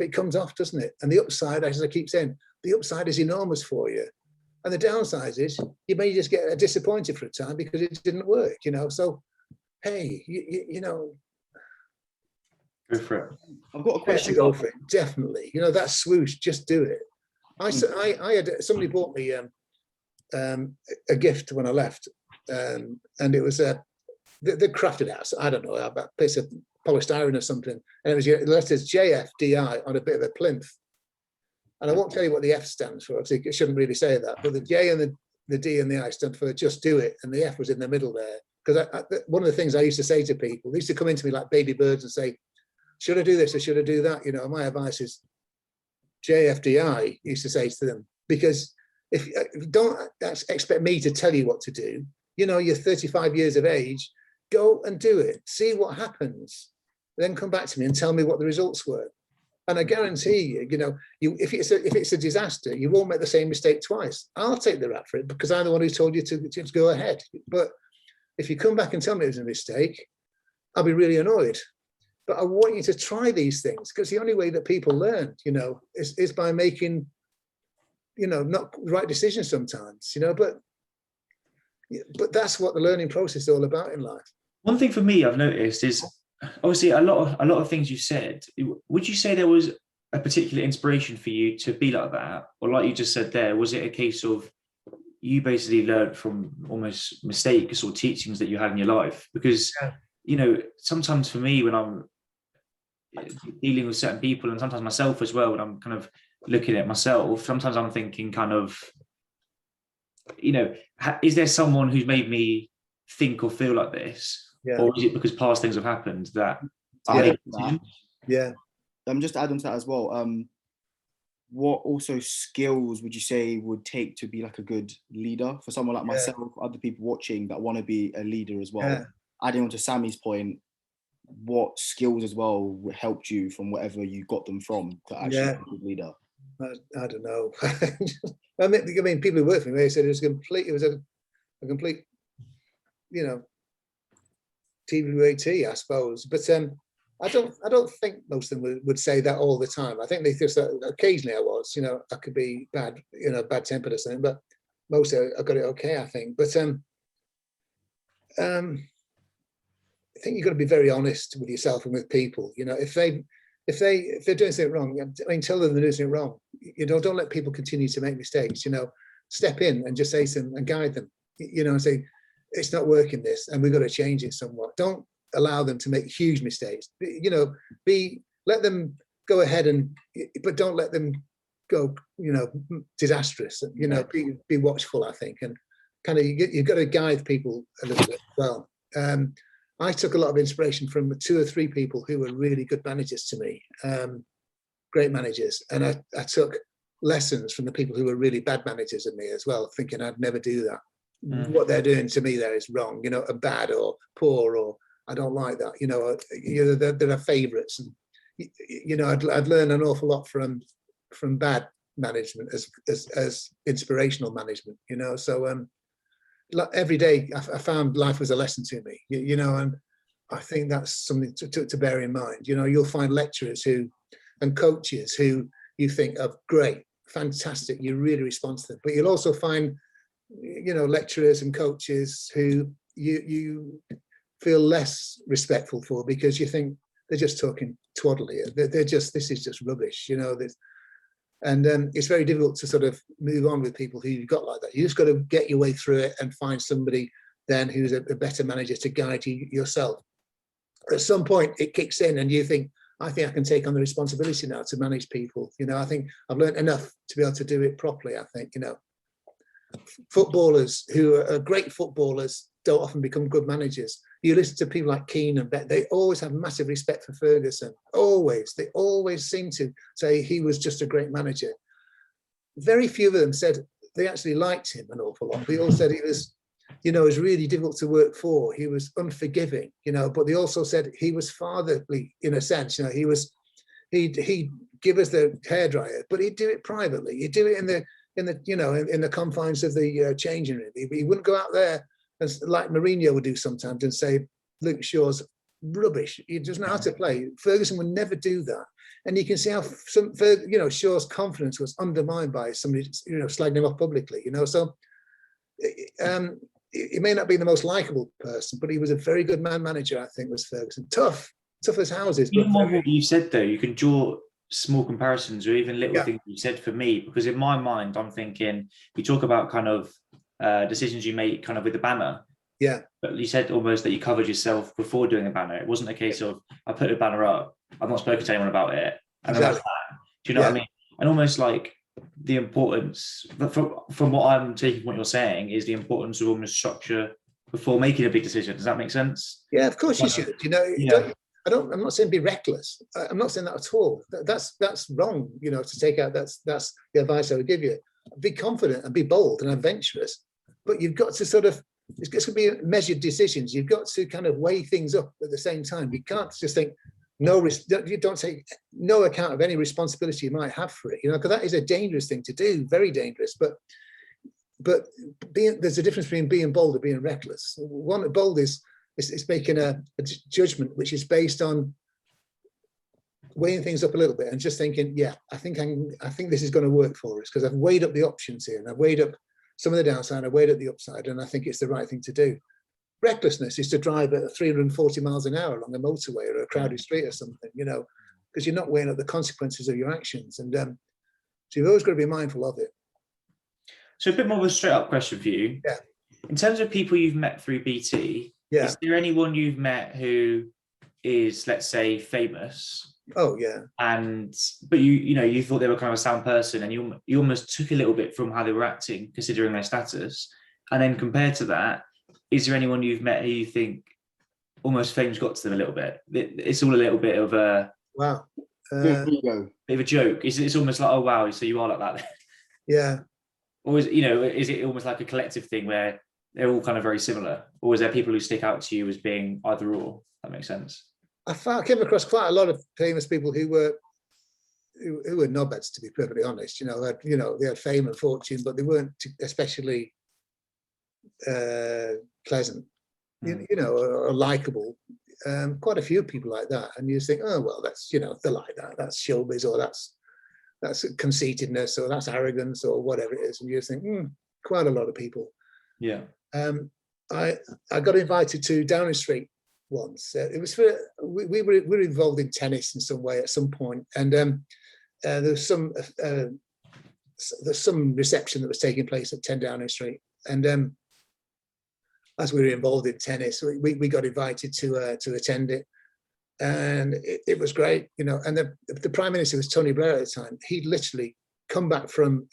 doesn't it? And the upside, as I keep saying, the upside is enormous for you, and the downside is you may just get disappointed for a time because it didn't work, you know. So hey, you know, go for it. I've got a question. Go for it, definitely. You know, that swoosh, just do it. I had somebody bought me a gift when I left, and it was they crafted out. I don't know, a piece of polished iron or something, and it was the letters JFDI on a bit of a plinth. And I won't tell you what the F stands for. Obviously, I shouldn't really say that, but the J and the D and the I stand for just do it, and the F was in the middle there, because one of the things I used to say to people, they used to come into me like baby birds and say, should I do this or should I do that? You know, my advice is JFDI, used to say to them, because if you don't expect me to tell you what to do, you know, you're 35 years of age, go and do it, see what happens, then come back to me and tell me what the results were. And I guarantee you, you know, if it's a disaster, you won't make the same mistake twice. I'll take the rap for it because I'm the one who told you to go ahead. But if you come back and tell me it was a mistake, I'll be really annoyed. But I want you to try these things, because the only way that people learn, you know, is by making, you know, not right decisions sometimes, you know, but that's what the learning process is all about in life. One thing for me I've noticed is, obviously a lot of things you said. Would you say there was a particular inspiration for you to be like that? Or like you just said there, was it a case of you basically learned from almost mistakes or teachings that you had in your life? Because, you know, sometimes for me when I'm dealing with certain people, and sometimes myself as well, when I'm kind of looking at myself, sometimes I'm thinking kind of, you know, is there someone who's made me think or feel like this? Yeah. Or is it because past things have happened that Yeah. Just to add on to that as well, what also skills would you say would take to be like a good leader for someone like myself, other people watching that want to be a leader as well? Adding on to Sammy's point, what skills as well helped you from whatever you got them from to actually be a good leader? I don't know. I mean, people who work for me, they said it was a complete, you know, TWAT, I suppose. But I don't think most of them would say that all the time. I think they just occasionally I was, you know, I could be bad, you know, bad tempered or something, but most I got it okay, I think. But I think you've got to be very honest with yourself and with people. You know, if they're doing something wrong, I mean, tell them they're doing something wrong. You know, don't let people continue to make mistakes. You know, step in and just say to them and guide them. You know, and say, it's not working this, and we've got to change it somewhat. Don't allow them to make huge mistakes. You know, let them go ahead but don't let them go, you know, disastrous. You know, be watchful, I think, and kind of you've got to guide people a little bit as well. I took a lot of inspiration from 2 or 3 people who were really good managers to me, great managers, and I took lessons from the people who were really bad managers of me as well, thinking I'd never do that. What they're doing to me there is wrong, you know, bad or poor, or I don't like that, you know. There are favourites, and you know, I'd learn an awful lot from bad management as inspirational management, you know. So every day I found life was a lesson to me, you know, and I think that's something to bear in mind. You know, you'll find lecturers and coaches who you think are great, fantastic, you really respond to them, but you'll also find, you know, lecturers and coaches who you feel less respectful for, because you think they're just talking twaddle here. This is just rubbish, you know. And it's very difficult to sort of move on with people who you've got like that. You just got to get your way through it and find somebody then who's a better manager to guide you yourself. At some point it kicks in and you think, I think I can take on the responsibility now to manage people. You know, I think I've learned enough to be able to do it properly, I think, you know. Footballers who are great footballers don't often become good managers. You listen to people like Keane and Bet, they always have massive respect for Ferguson. They always seem to say he was just a great manager. Very few of them said they actually liked him an awful lot. They all said he was, you know, was really difficult to work for. He was unforgiving, you know, but they also said he was fatherly in a sense. You know, he'd give us the hairdryer, but he'd do it privately. He'd do it in the you know, in the confines of the changing room. He wouldn't go out there like Mourinho would do sometimes and say, Luke Shaw's rubbish. He doesn't know how to play. Ferguson would never do that. And you can see how you know, Shaw's confidence was undermined by somebody, you know, slagging him off publicly, you know. So he may not be the most likable person, but he was a very good manager, I think, was Ferguson. Tough as houses. Even what you said though, you can draw small comparisons or even little things you said for me, because in my mind I'm thinking, you talk about kind of decisions you make kind of with the banner, but you said almost that you covered yourself before doing a banner. It wasn't a case of I put a banner up, I've not spoken to anyone about it, and then that's that. Do you know what I mean? And almost like the importance, from what I'm taking from what you're saying, is the importance of almost structure before making a big decision. Does that make sense? Yeah, of course you should. You know, Yeah. I'm not saying be reckless. I'm not saying that at all. That's wrong. You know, to take out. That's the advice I would give you. Be confident and be bold and adventurous, but you've got to sort of. It's going to be measured decisions. You've got to kind of weigh things up at the same time. You can't just think you don't take no account of any responsibility you might have for it. You know, because that is a dangerous thing to do. Very dangerous. But there's a difference between being bold and being reckless. One bold is making a judgment which is based on weighing things up a little bit and just thinking, yeah, I think this is going to work for us because I've weighed up the options here and I've weighed up some of the downside, I've weighed up the upside, and I think it's the right thing to do. Recklessness is to drive at 340 miles an hour along a motorway or a crowded street or something, you know, because you're not weighing up the consequences of your actions. And so you've always got to be mindful of it. So a bit more of a straight up question for you. Yeah. In terms of people you've met through BT, is there anyone you've met who is, let's say, famous? Oh yeah. But you thought they were kind of a sound person, and you almost took a little bit from how they were acting, considering their status. And then compared to that, is there anyone you've met who you think almost fame's got to them a little bit? It's all a little bit of a wow, bit of a joke. It's almost like, oh wow, so you are like that. Yeah. Or is it almost like a collective thing where they're all kind of very similar? Or is there people who stick out to you as being either or? That makes sense. I came across quite a lot of famous people who were knobheads, to be perfectly honest. They had fame and fortune, but they weren't especially pleasant, or likable. Quite a few people like that, and you just think, oh well, that's they're like that. That's showbiz, or that's conceitedness, or that's arrogance, or whatever it is. And you just think, quite a lot of people. Yeah. I got invited to Downing Street once. It was for we were involved in tennis in some way at some point, and there's some reception that was taking place at 10 Downing Street, and as we were involved in tennis, we got invited to attend it, and it was great, And the Prime Minister was Tony Blair at the time. He'd literally come back from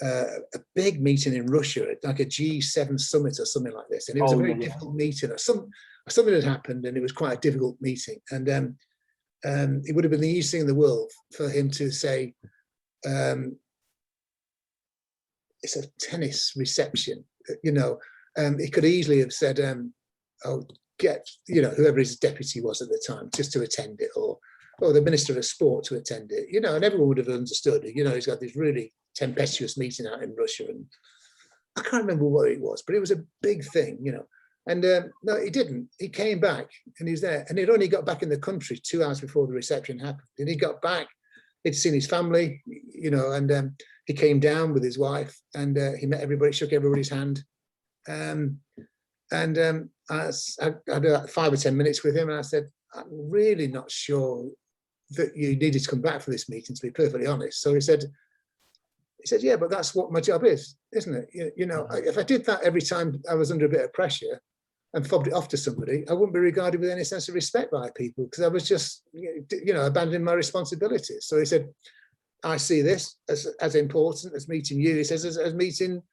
a big meeting in Russia, like a G7 summit or something like this, and it was a very difficult meeting. Or something had happened, and it was quite a difficult meeting. And it would have been the easiest thing in the world for him to say, "It's a tennis reception." He could easily have said, "Oh, get whoever his deputy was at the time just to attend it, or the Minister of Sport to attend it." And everyone would have understood. He's got this really tempestuous meeting out in Russia, and I can't remember what it was, but it was a big thing, And no, he didn't. He came back, and he was there, and he'd only got back in the country 2 hours before the reception happened. And he got back, he'd seen his family, and he came down with his wife, and he met everybody, shook everybody's hand, and I had about 5 or 10 minutes with him, and I said, "I'm really not sure that you needed to come back for this meeting, to be perfectly honest." So he said, "Yeah, but that's what my job is, isn't it? If I did that every time I was under a bit of pressure and fobbed it off to somebody, I wouldn't be regarded with any sense of respect by people, because I was just, abandoning my responsibilities." So he said, "I see this as important as meeting you." He says, as meeting,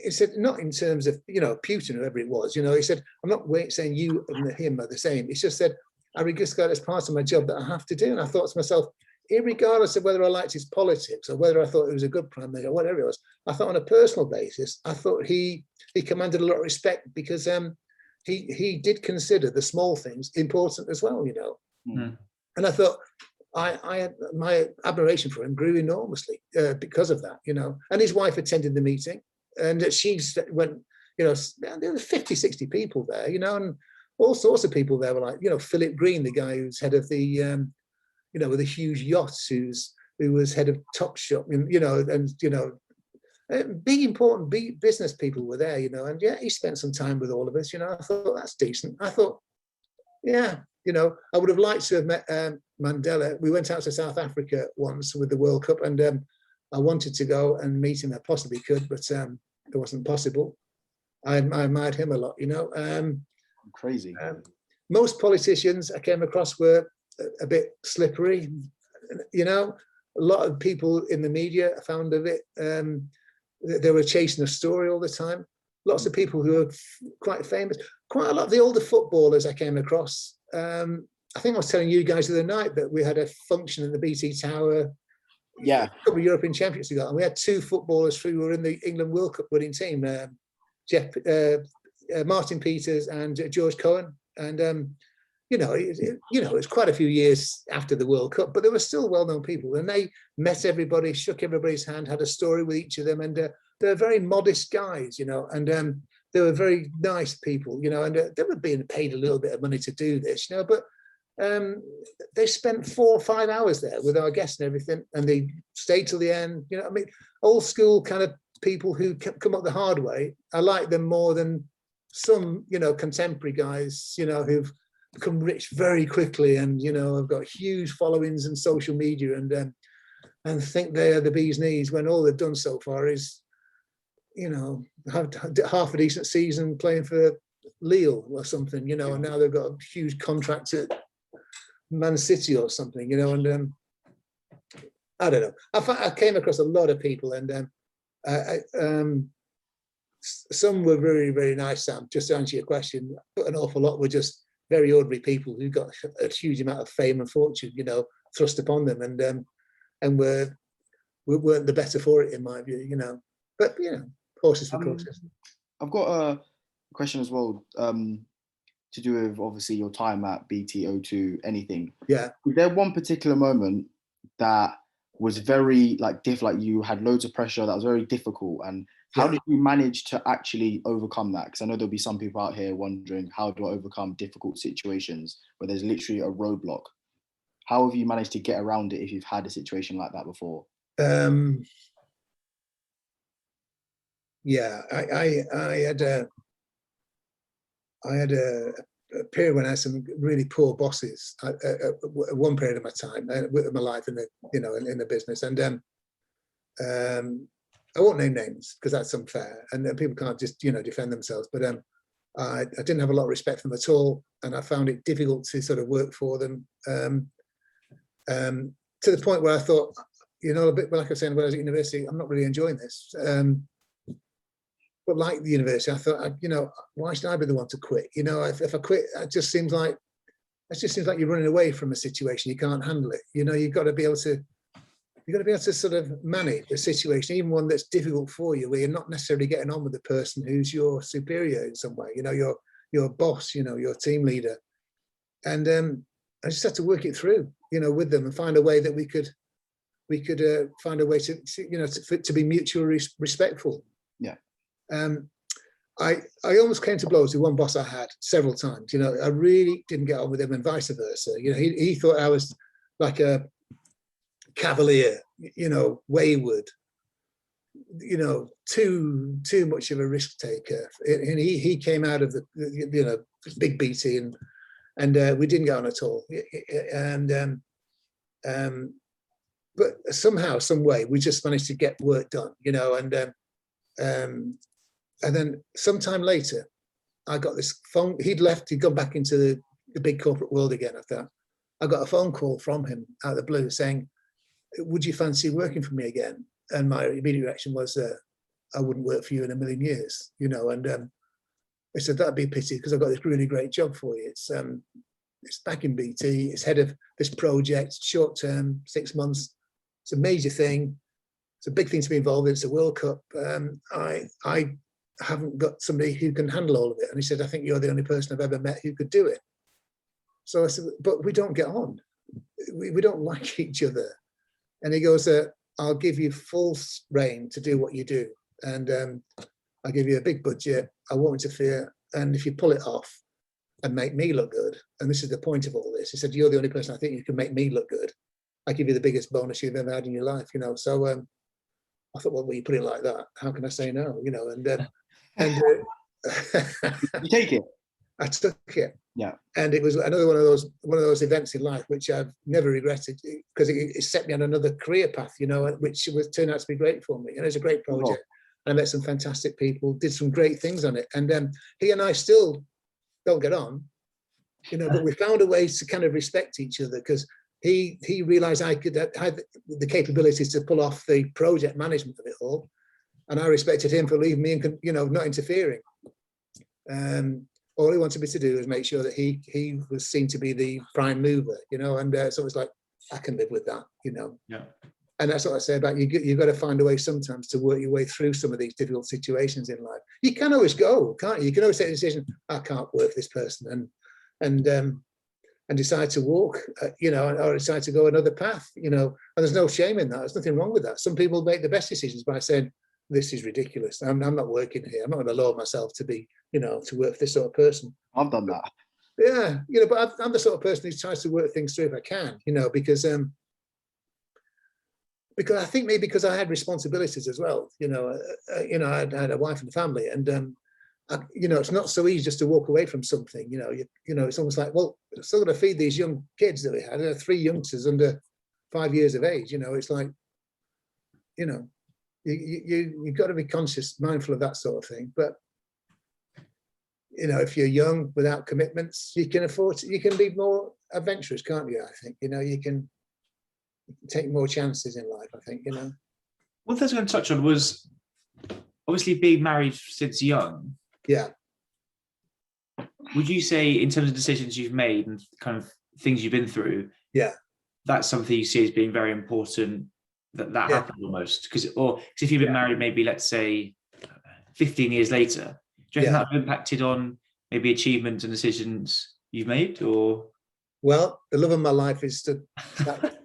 he said, not in terms of, Putin, whoever it was, he said, "I'm not saying you and him are the same." He just said, "I regard it as part of my job that I have to do." And I thought to myself, irregardless of whether I liked his politics or whether I thought he was a good prime minister or whatever it was, I thought on a personal basis, I thought he commanded a lot of respect, because he did consider the small things important as well, Mm. And I thought my admiration for him grew enormously because of that, And his wife attended the meeting, and she went, there were 50, 60 people there, and all sorts of people there were like, Philip Green, the guy who's head of the with a huge yacht, who was head of Topshop, big important business people were there, and yeah, he spent some time with all of us, I thought that's decent. I thought, yeah, I would have liked to have met Mandela. We went out to South Africa once with the World Cup, and I wanted to go and meet him. I possibly could, but it wasn't possible. I admired him a lot, Crazy. Most politicians I came across were a bit slippery, a lot of people in the media found of it. They were chasing a story all the time. lots of people who are quite famous. Quite a lot of the older footballers I came across. I think I was telling you guys the other night that we had a function in the BT Tower. Yeah. A couple of European championships ago, and we had two footballers who were in the England World Cup winning team, Martin Peters and George Cohen. And it's quite a few years after the World Cup, but they were still well-known people, and they met everybody, shook everybody's hand, had a story with each of them, and they were very modest guys, and they were very nice people, and they were being paid a little bit of money to do this, but they spent 4 or 5 hours there with our guests and everything, and they stayed till the end. Old school kind of people who come up the hard way. I like them more than some, contemporary guys, who've become rich very quickly and, have got huge followings and social media and think they are the bee's knees when all they've done so far is, have half a decent season playing for Lille or something, and now they've got a huge contract at Man City or something, and I don't know. I came across a lot of people, and some were very, very nice, Sam, just to answer your question, but an awful lot were just very ordinary people who got a huge amount of fame and fortune, thrust upon them, and we weren't the better for it, in my view, but horses for courses. I've got a question as well, to do with obviously your time at BT02, anything. Yeah. Was there one particular moment that was very like you had loads of pressure that was very difficult, and how did you manage to actually overcome that? Because I know there'll be some people out here wondering, how do I overcome difficult situations where there's literally a roadblock? How have you managed to get around it if you've had a situation like that before? Yeah, I had a period when I had some really poor bosses at one period of my time, with my life in the business, and I won't name names because that's unfair, and people can't just defend themselves. But I didn't have a lot of respect for them at all, and I found it difficult to sort of work for them, to the point where I thought, a bit like I was saying when I was at university, I'm not really enjoying this. But like the university, I thought, why should I be the one to quit? If I quit, it just seems like you're running away from a situation. You can't handle it. You've got to be able to sort of manage a situation, even one that's difficult for you, where you're not necessarily getting on with the person who's your superior in some way. Your boss, your team leader, and I just had to work it through, with them, and find a way that we could find a way to be mutually respectful. Yeah. I almost came to blows with one boss I had several times. I really didn't get on with him, and vice versa. He thought I was like a cavalier, wayward, too much of a risk taker. And he came out of the big BT, and we didn't get on at all. But somehow, some way, we just managed to get work done. And then sometime later, I got this phone. He'd gone back into the big corporate world again after that. I got a phone call from him out of the blue saying, "Would you fancy working for me again?" And my immediate reaction was, "I wouldn't work for you in a million years," And I said, "That'd be a pity, because I've got this really great job for you. It's back in BT. It's head of this project, short term, 6 months. It's a major thing. It's a big thing to be involved in. It's a World Cup. I haven't got somebody who can handle all of it." And he said, "I think you're the only person I've ever met who could do it." So I said, "But we don't get on. We don't like each other." And he goes, "I'll give you full reign to do what you do. And I'll give you a big budget. I won't interfere. And if you pull it off and make me look good," and this is the point of all this, he said, "You're the only person I think you can make me look good. I give you the biggest bonus you've ever had in your life." So I thought, well, when you put it like that, how can I say no? You take it. I took it. Yeah. And it was another one of those events in life which I've never regretted, because it set me on another career path, which turned out to be great for me. And it was a great project. And I met some fantastic people, did some great things on it. And he and I still don't get on, but we found a way to kind of respect each other, because he realized I had the capabilities to pull off the project management of it all. and I respected him for leaving me and, you know, not interfering. All he wanted me to do was make sure that he was seen to be the prime mover, you know, and so it's like, I can live with that, you know. Yeah. And that's what I say about you've got to find a way sometimes to work your way through some of these difficult situations in life. You can always go, can't you? You can always take a decision, I can't work with this person, and decide to walk, you know, or decide to go another path, you know, and there's no shame in that. There's nothing wrong with that. Some people make the best decisions by saying, this is ridiculous. I'm not working here. I'm not going to lower myself to be, you know, to work for this sort of person. I've done that. Yeah, you know, but I'm the sort of person who tries to work things through if I can, you know, because I think maybe because I had responsibilities as well, you know, I had a wife and a family, and you know, it's not so easy just to walk away from something, you know. You know, it's almost like, well, I'm still going to feed these young kids that we had, 3 youngsters under 5 years of age. You know, it's like, you know, you've got to be conscious, mindful of that sort of thing. But you know, if you're young without commitments, you can afford to, you can be more adventurous, can't you? I think, you know, you can take more chances in life, I think, you know. One thing I was going to touch on was obviously being married since young. Yeah. Would you say, in terms of decisions you've made and kind of things you've been through, Yeah, that's something you see as being very important that Yeah. happened almost? Because if you've been married, maybe let's say 15 years later, do you reckon that would have impacted on maybe achievements and decisions you've made? Or well, the love of my life is stood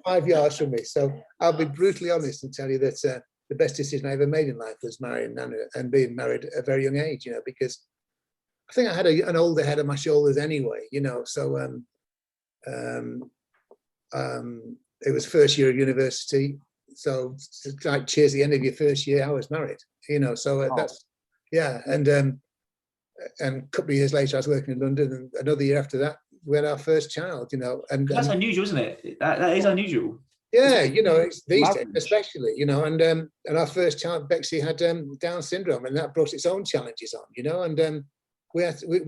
5 yards from me, so I'll be brutally honest and tell you that the best decision I ever made in life was marrying Nana, and being married at a very young age, you know, because I think I had an older head on my shoulders anyway, you know. So it was first year of university, so it's like, cheers, the end of your first year, I was married, you know. So that's, yeah. And a couple of years later, I was working in London, and another year after that, we had our first child, you know. And that's unusual, isn't it? That is unusual. yeah, you know, it's these days Marriage. especially, you know. And our first child, Bexy, had Down syndrome, and that brought its own challenges on, you know. And we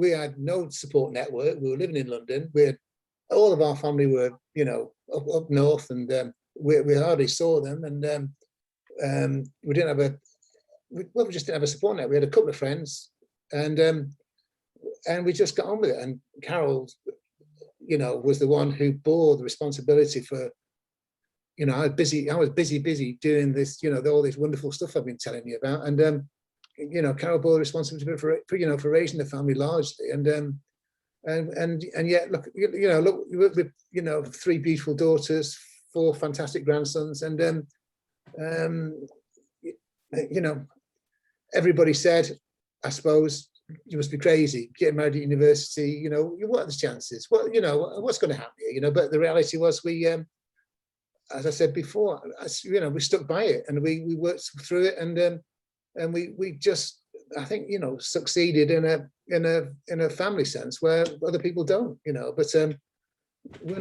had no support network. We were living in London. We had, all of our family were, you know, up north, and we hardly saw them. And we didn't have we just didn't have a support net. We had a couple of friends, and we just got on with it. And Carol, you know, was the one who bore the responsibility for, you know, I was busy doing this, you know, all this wonderful stuff I've been telling you about. And you know, Carol bore the responsibility for you know, for raising the family largely. And yet, look, with, you know, 3 beautiful daughters, 4 fantastic grandsons, and you know, everybody said, I suppose, you must be crazy getting married at university. You know, what are the chances? Well, you know, what's going to happen here? You know, but the reality was, we, as I said before, you know, we stuck by it, and we worked through it, and we just, I think, you know, succeeded in a family sense where other people don't, you know. But we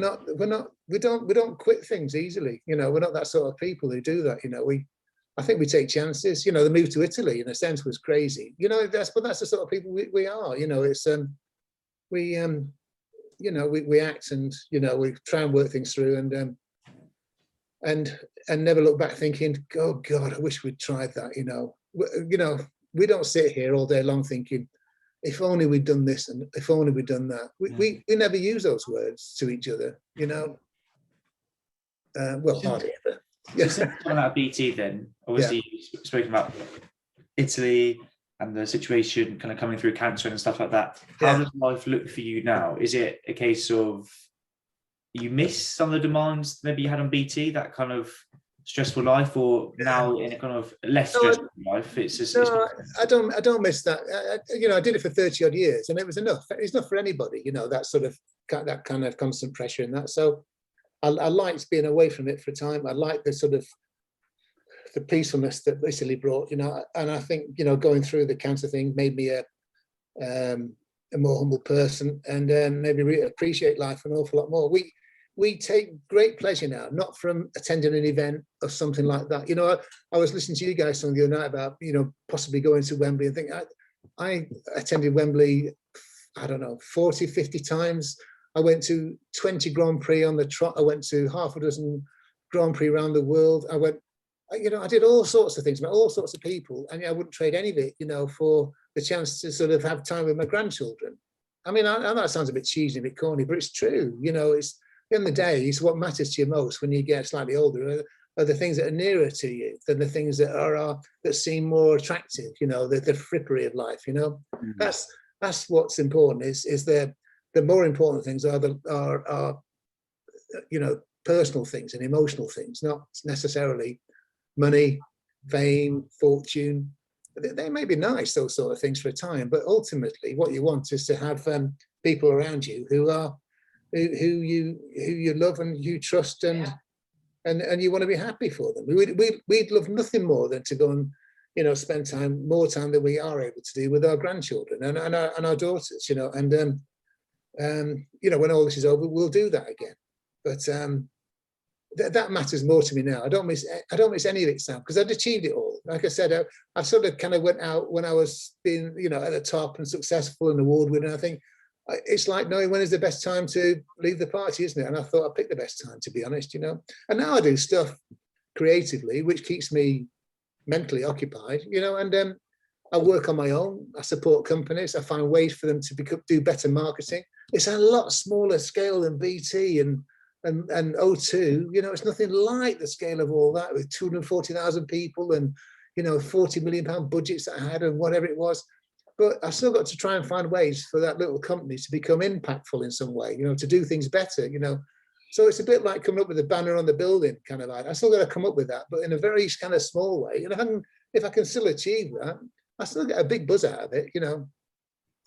don't quit things easily, you know. We're not that sort of people who do that, you know. I think we take chances, you know. The move to Italy, in a sense, was crazy, you know. That's the sort of people we are, you know. It's you know, we act, and, you know, we try and work things through, and never look back thinking, oh God, I wish we'd tried that, you know. You know, we don't sit here all day long thinking, if only we'd done this, and if only we'd done that. We never use those words to each other, you know. Well, hardly ever. Yeah. So coming out of BT, then obviously you've spoken about Italy and the situation kind of coming through cancer and stuff like that. How does life look for you now? Is it a case of you miss some of the demands maybe you had on BT, that kind of stressful life, or now in a kind of less stressful life? It's just, I don't miss that. You know, I did it for 30 odd years, and it was enough. It's enough for anybody, you know, that sort of, that kind of constant pressure and that. So I liked being away from it for a time. I liked the sort of the peacefulness that Italy brought, you know. And I think, you know, going through the cancer thing made me a more humble person, and maybe appreciate life an awful lot more. We take great pleasure now, not from attending an event or something like that. You know, I was listening to you guys some the other night about, you know, possibly going to Wembley, and think I attended Wembley, I don't know, 40, 50 times. I went to 20 Grand Prix on the trot. I went to half a dozen Grand Prix around the world. I went I did all sorts of things, met all sorts of people, and I wouldn't trade any of it, for the chance to sort of have time with my grandchildren. I mean, I know that sounds a bit cheesy, a bit corny, but it's true. It's at the end of the day, it's what matters to you most when you get slightly older are the things that are nearer to you than the things that are that seem more attractive. The frippery of life. Mm-hmm. That's what's important. Is the more important things are personal things and emotional things, not necessarily money, fame, fortune. They may be nice, those sort of things, for a time, but ultimately what you want is to have people around you who you love and you trust, and you want to be happy for them. We'd love nothing more than to go and spend more time than we are able to do with our grandchildren and our daughters, and when all this is over, we'll do that again. But that matters more to me now. I don't miss any of it, Sam, because I'd achieved it all. Like I said, I sort of kind of went out when I was being, at the top and successful and award winner. I think it's like knowing when is the best time to leave the party, isn't it? And I thought I picked the best time, to be honest, And now I do stuff creatively, which keeps me mentally occupied, and I work on my own. I support companies. I find ways for them to do better marketing. It's a lot smaller scale than BT and O2, it's nothing like the scale of all that, with 240,000 people and, £40 million budgets that I had and whatever it was. But I still got to try and find ways for that little company to become impactful in some way, to do things better, So it's a bit like coming up with a banner on the building kind of like. I still got to come up with that, but in a very kind of small way. And if I can still achieve that, I still get a big buzz out of it,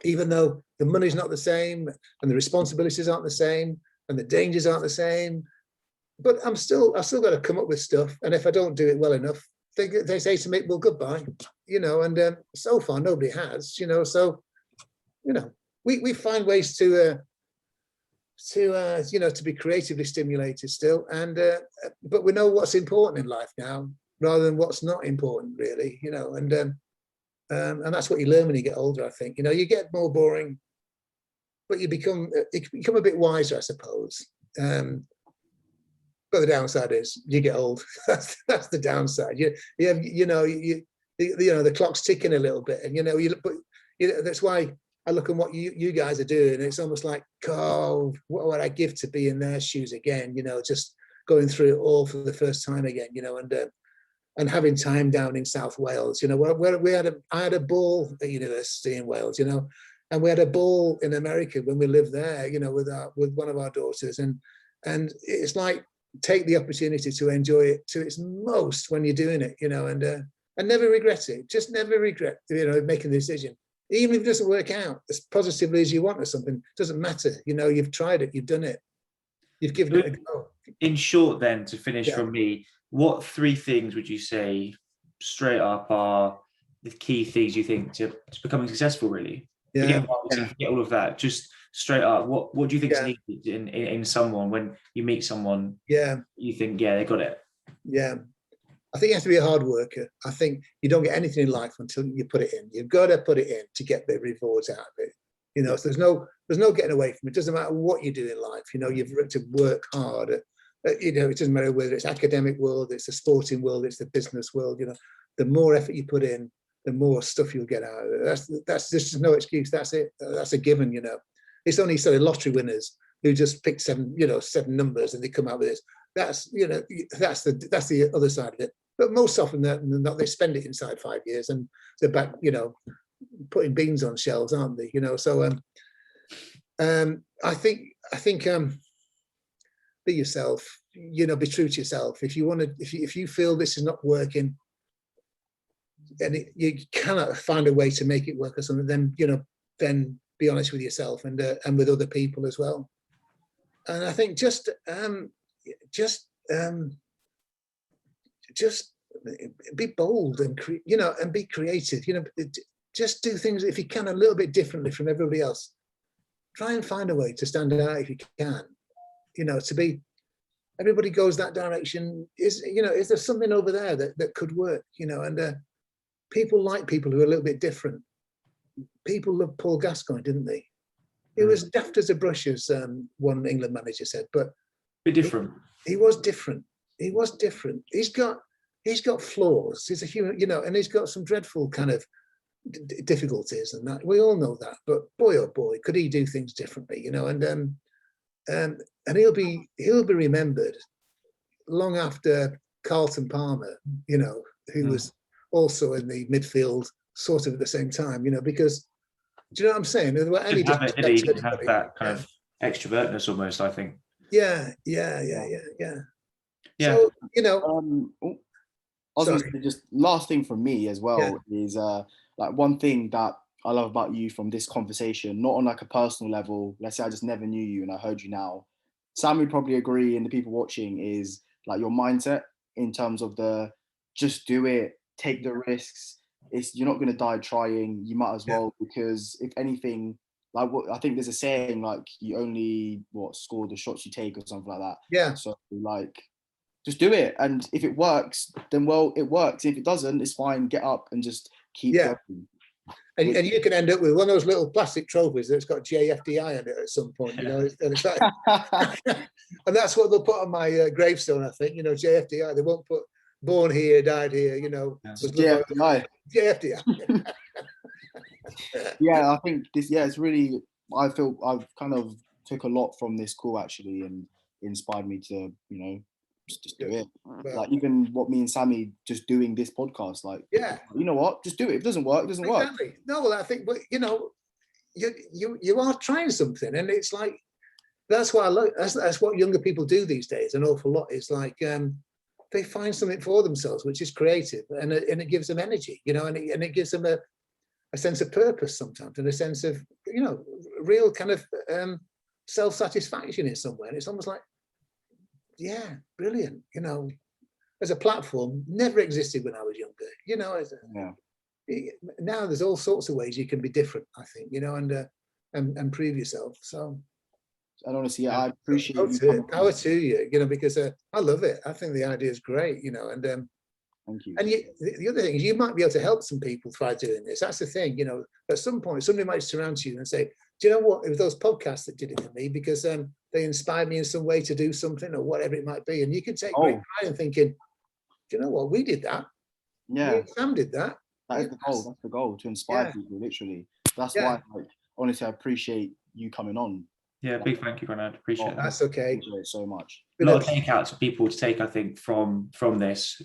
even though the money's not the same and the responsibilities aren't the same and the dangers aren't the same, but I've still got to come up with stuff. And if I don't do it well enough, they say to me, well, goodbye, and so far nobody has, so, we find ways to be creatively stimulated still. And, but we know what's important in life now, rather than what's not important really, and that's what you learn when you get older, I think. You get more boring, but you become a bit wiser, I suppose. But the downside is you get old. That's the downside. The clock's ticking a little bit, and that's why I look at what you guys are doing. It's almost like, oh, what would I give to be in their shoes again? Just going through it all for the first time again. And having time down in South Wales. Where I had a ball at university in Wales. And we had a ball in America when we lived there, with one of our daughters. And it's like, take the opportunity to enjoy it to its most when you're doing it, and never regret it. Just never regret, making the decision. Even if it doesn't work out as positively as you want or something, doesn't matter. You've tried it, you've done it, you've given it a go. In short, then, to finish from me, what 3 things would you say straight up are the key things you think to becoming successful, really? Forget all of that. Just straight up, what do you think is needed in someone when you meet someone? You think, they got it. I think you have to be a hard worker. I think you don't get anything in life until you put it in. You've got to put it in to get the rewards out of it. So there's no getting away from it. It doesn't matter what you do in life. You've got to work hard. It doesn't matter whether it's academic world, it's the sporting world, it's the business world. The more effort you put in, the more stuff you'll get out of it. That's just no excuse. That's it. That's a given. It's only sort of lottery winners who just pick 7 numbers and they come out with this. That's that's the other side of it. But most often than not, they spend it inside 5 years and they're back, putting beans on shelves, aren't they? So I think be yourself. Be true to yourself. If you feel this is not working, and you cannot find a way to make it work or something, then be honest with yourself and with other people as well. And I think just be bold and and be creative. Just do things if you can a little bit differently from everybody else. Try and find a way to stand out if you can. To be. Everybody goes that direction. Is there something over there that could work? And people like people who are a little bit different. People loved Paul Gascoigne, didn't they? He was daft as a brush, as one England manager said, but bit different. He was different. He was different. He's got he's got flaws. He's a human, and he's got some dreadful kind of difficulties and that. We all know that. But boy, oh boy, could he do things differently, and he'll be remembered long after Carlton Palmer, who was also in the midfield sort of at the same time, because do you know what I'm saying? He didn't have that kind of extrovertness almost, I think. Yeah. Yeah. So, I was going to say, just last thing from me as well is like one thing that I love about you from this conversation, not on like a personal level. Let's say I just never knew you and I heard you now. Sam would probably agree, and the people watching, is like your mindset in terms of the just do it, take the risks. You're not going to die trying. You might as well, because if anything, like I think there's a saying like you only score the shots you take or something like that. Yeah. So like, just do it, and if it works, then it works. If it doesn't, it's fine. Get up and just keep going. And you can end up with one of those little plastic trophies that's got JFDI on it at some point, and it's like, and that's what they'll put on my gravestone, I think, JFDI. They won't put born here, died here, JFDI. JFDI. Yeah, I think this, it's really, I feel I've kind of took a lot from this call actually, and inspired me to, just do it. Well, like even what me and Sammy just doing this podcast, like, you know what, just do it. If it doesn't work, it doesn't work. No, well, I think, but you are trying something, and it's like, that's what I love. That's what younger people do these days an awful lot. It's like they find something for themselves which is creative, and it gives them energy, and it gives them a sense of purpose sometimes, and a sense of real kind of self-satisfaction in somewhere. And it's almost like, brilliant, as a platform, never existed when I was younger, now there's all sorts of ways you can be different, I think, and prove yourself. So and honestly, I appreciate power to you, because I love it. I think the idea is great, and thank you. And the other thing is, you might be able to help some people try doing this. That's the thing, at some point somebody might surround you and say, do you know what, it was those podcasts that did it for me, because they inspired me in some way to do something, or whatever it might be. And you can take great pride in thinking, do you know what, we did that. Yeah, Sam did that. That is the goal. That's the goal, to inspire people, literally. That's why, like, honestly, I appreciate you coming on. Yeah, big thank you, Bernard. Appreciate that. That's okay. Appreciate it so much. A lot of takeouts for people to take, I think, from this,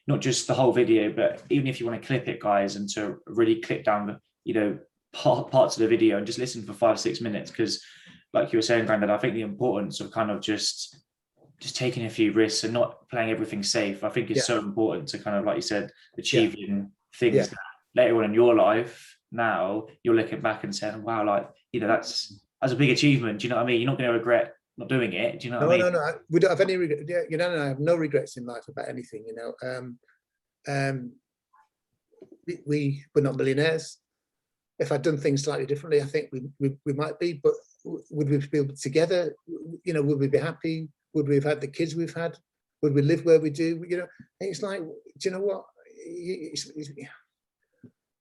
not just the whole video, but even if you want to clip it, guys, and to really clip down the, parts of the video and just listen for 5-6 minutes, because like you were saying, Grandad, I think the importance of kind of just taking a few risks and not playing everything safe, I think is so important to kind of, like you said, achieving things that later on in your life, now you're looking back and saying, wow, like, that's a big achievement. Do you know what I mean? You're not going to regret not doing it. Do you know what I mean? No. We don't have any regret. I have no regrets in life about anything. We're not millionaires. If I'd done things slightly differently, I think we might be. But would we be together? Would we be happy? Would we have had the kids we've had? Would we live where we do? It's like, do you know what?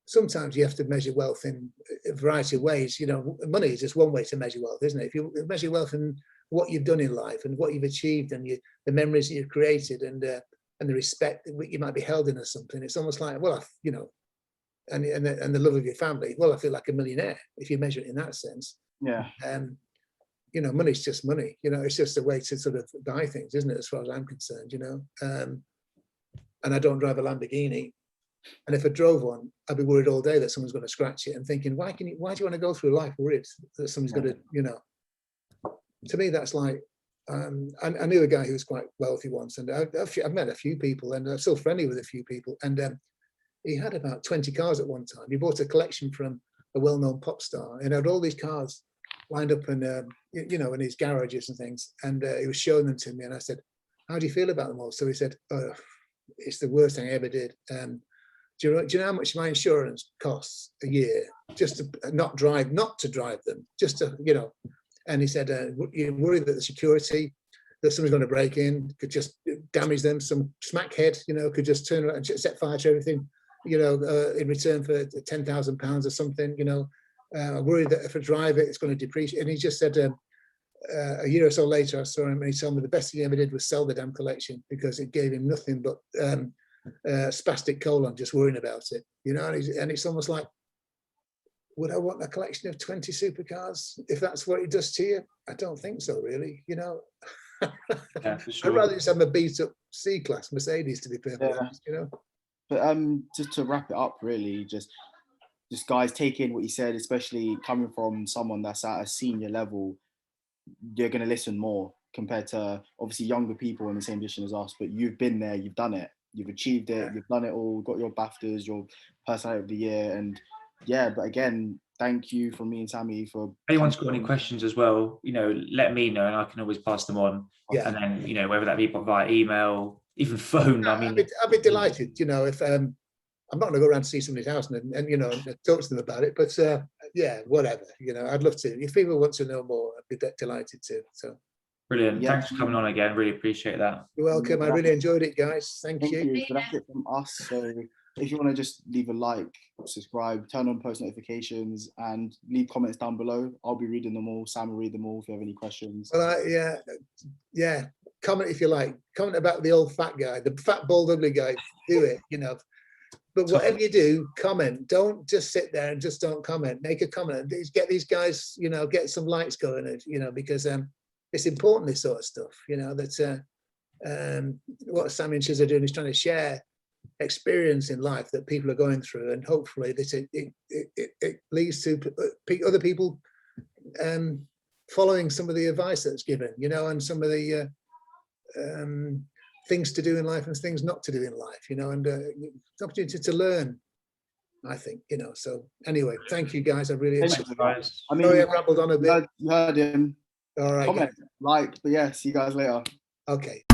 Sometimes you have to measure wealth in a variety of ways. Money is just one way to measure wealth, isn't it? If you measure wealth in what you've done in life and what you've achieved, and the memories that you've created, and the respect that you might be held in or something, it's almost like, well, and the love of your family. Well, I feel like a millionaire if you measure it in that sense. Yeah. Money's just money. It's just a way to sort of buy things, isn't it? As far as I'm concerned, And I don't drive a Lamborghini. And if I drove one, I'd be worried all day that someone's going to scratch it, and thinking, why do you want to go through life worried that someone's going to, To me, that's like, I knew a guy who was quite wealthy once, and I've met a few people, and I'm still friendly with a few people, and he had about 20 cars at one time. He bought a collection from a well-known pop star, and had all these cars lined up in, in his garages and things, and he was showing them to me, and I said, how do you feel about them all? So he said, it's the worst thing I ever did. Do you know how much my insurance costs a year just to not to drive them, just to, and he said, you're worried that the security, that someone's going to break in, could just damage them, some smackhead, could just turn around and set fire to everything, in return for £10,000 or something, I'm worried that if I drive it, it's going to depreciate. And he just said, a year or so later, I saw him, and he told me the best thing he ever did was sell the damn collection, because it gave him nothing but spastic colon just worrying about it, you know, and it's almost like, would I want a collection of 20 supercars if that's what it does to you? I don't think so, really, you know. Yeah, for sure. I'd rather just have a beat up C-class Mercedes, to be perfectly honest, you know. But just to wrap it up, really, just guys, take in what you said, especially coming from someone that's at a senior level. You're going to listen more compared to obviously younger people in the same position as us. But you've been there, you've done it, you've achieved it, you've done it all, got your BAFTAs, your personality of the year, and yeah. But again, thank you from me and Sammy for. If anyone's got any questions as well, you know, let me know and I can always pass them on. Yeah. And then, you know, whether that be via email, even phone. I mean, I'd be delighted, you know, if I'm not going to go around to see somebody's house and you know, and talk to them about it, but yeah, whatever, you know, I'd love to. If people want to know more, I'd be delighted to. So brilliant. Yeah. Thanks for coming on again. Really appreciate that. you're welcome. I really enjoyed it, guys. Thank you. So that's it from us. So if you want to just leave a like, subscribe, turn on post notifications, and leave comments down below. I'll be reading them all. Sam will read them all if you have any questions. Well, yeah. Comment if you like. Comment about the old fat guy, the fat bald ugly guy. Do it, you know. But whatever you do, comment. Don't just sit there and just don't comment. Make a comment. Get these guys, you know, get some likes going, you know, because it's important, this sort of stuff, you know, that what Sammy and Chiz are doing is trying to share experience in life that people are going through, and hopefully that it leads to other people following some of the advice that's given, you know, and some of the things to do in life and things not to do in life, you know, and opportunity to learn, I think, you know. So anyway, thank you guys. I really Thanks, appreciate it. guys. I mean, Sorry, I rambled on a bit. you heard him. All right. Comment, like, but yeah, see you guys later. Okay.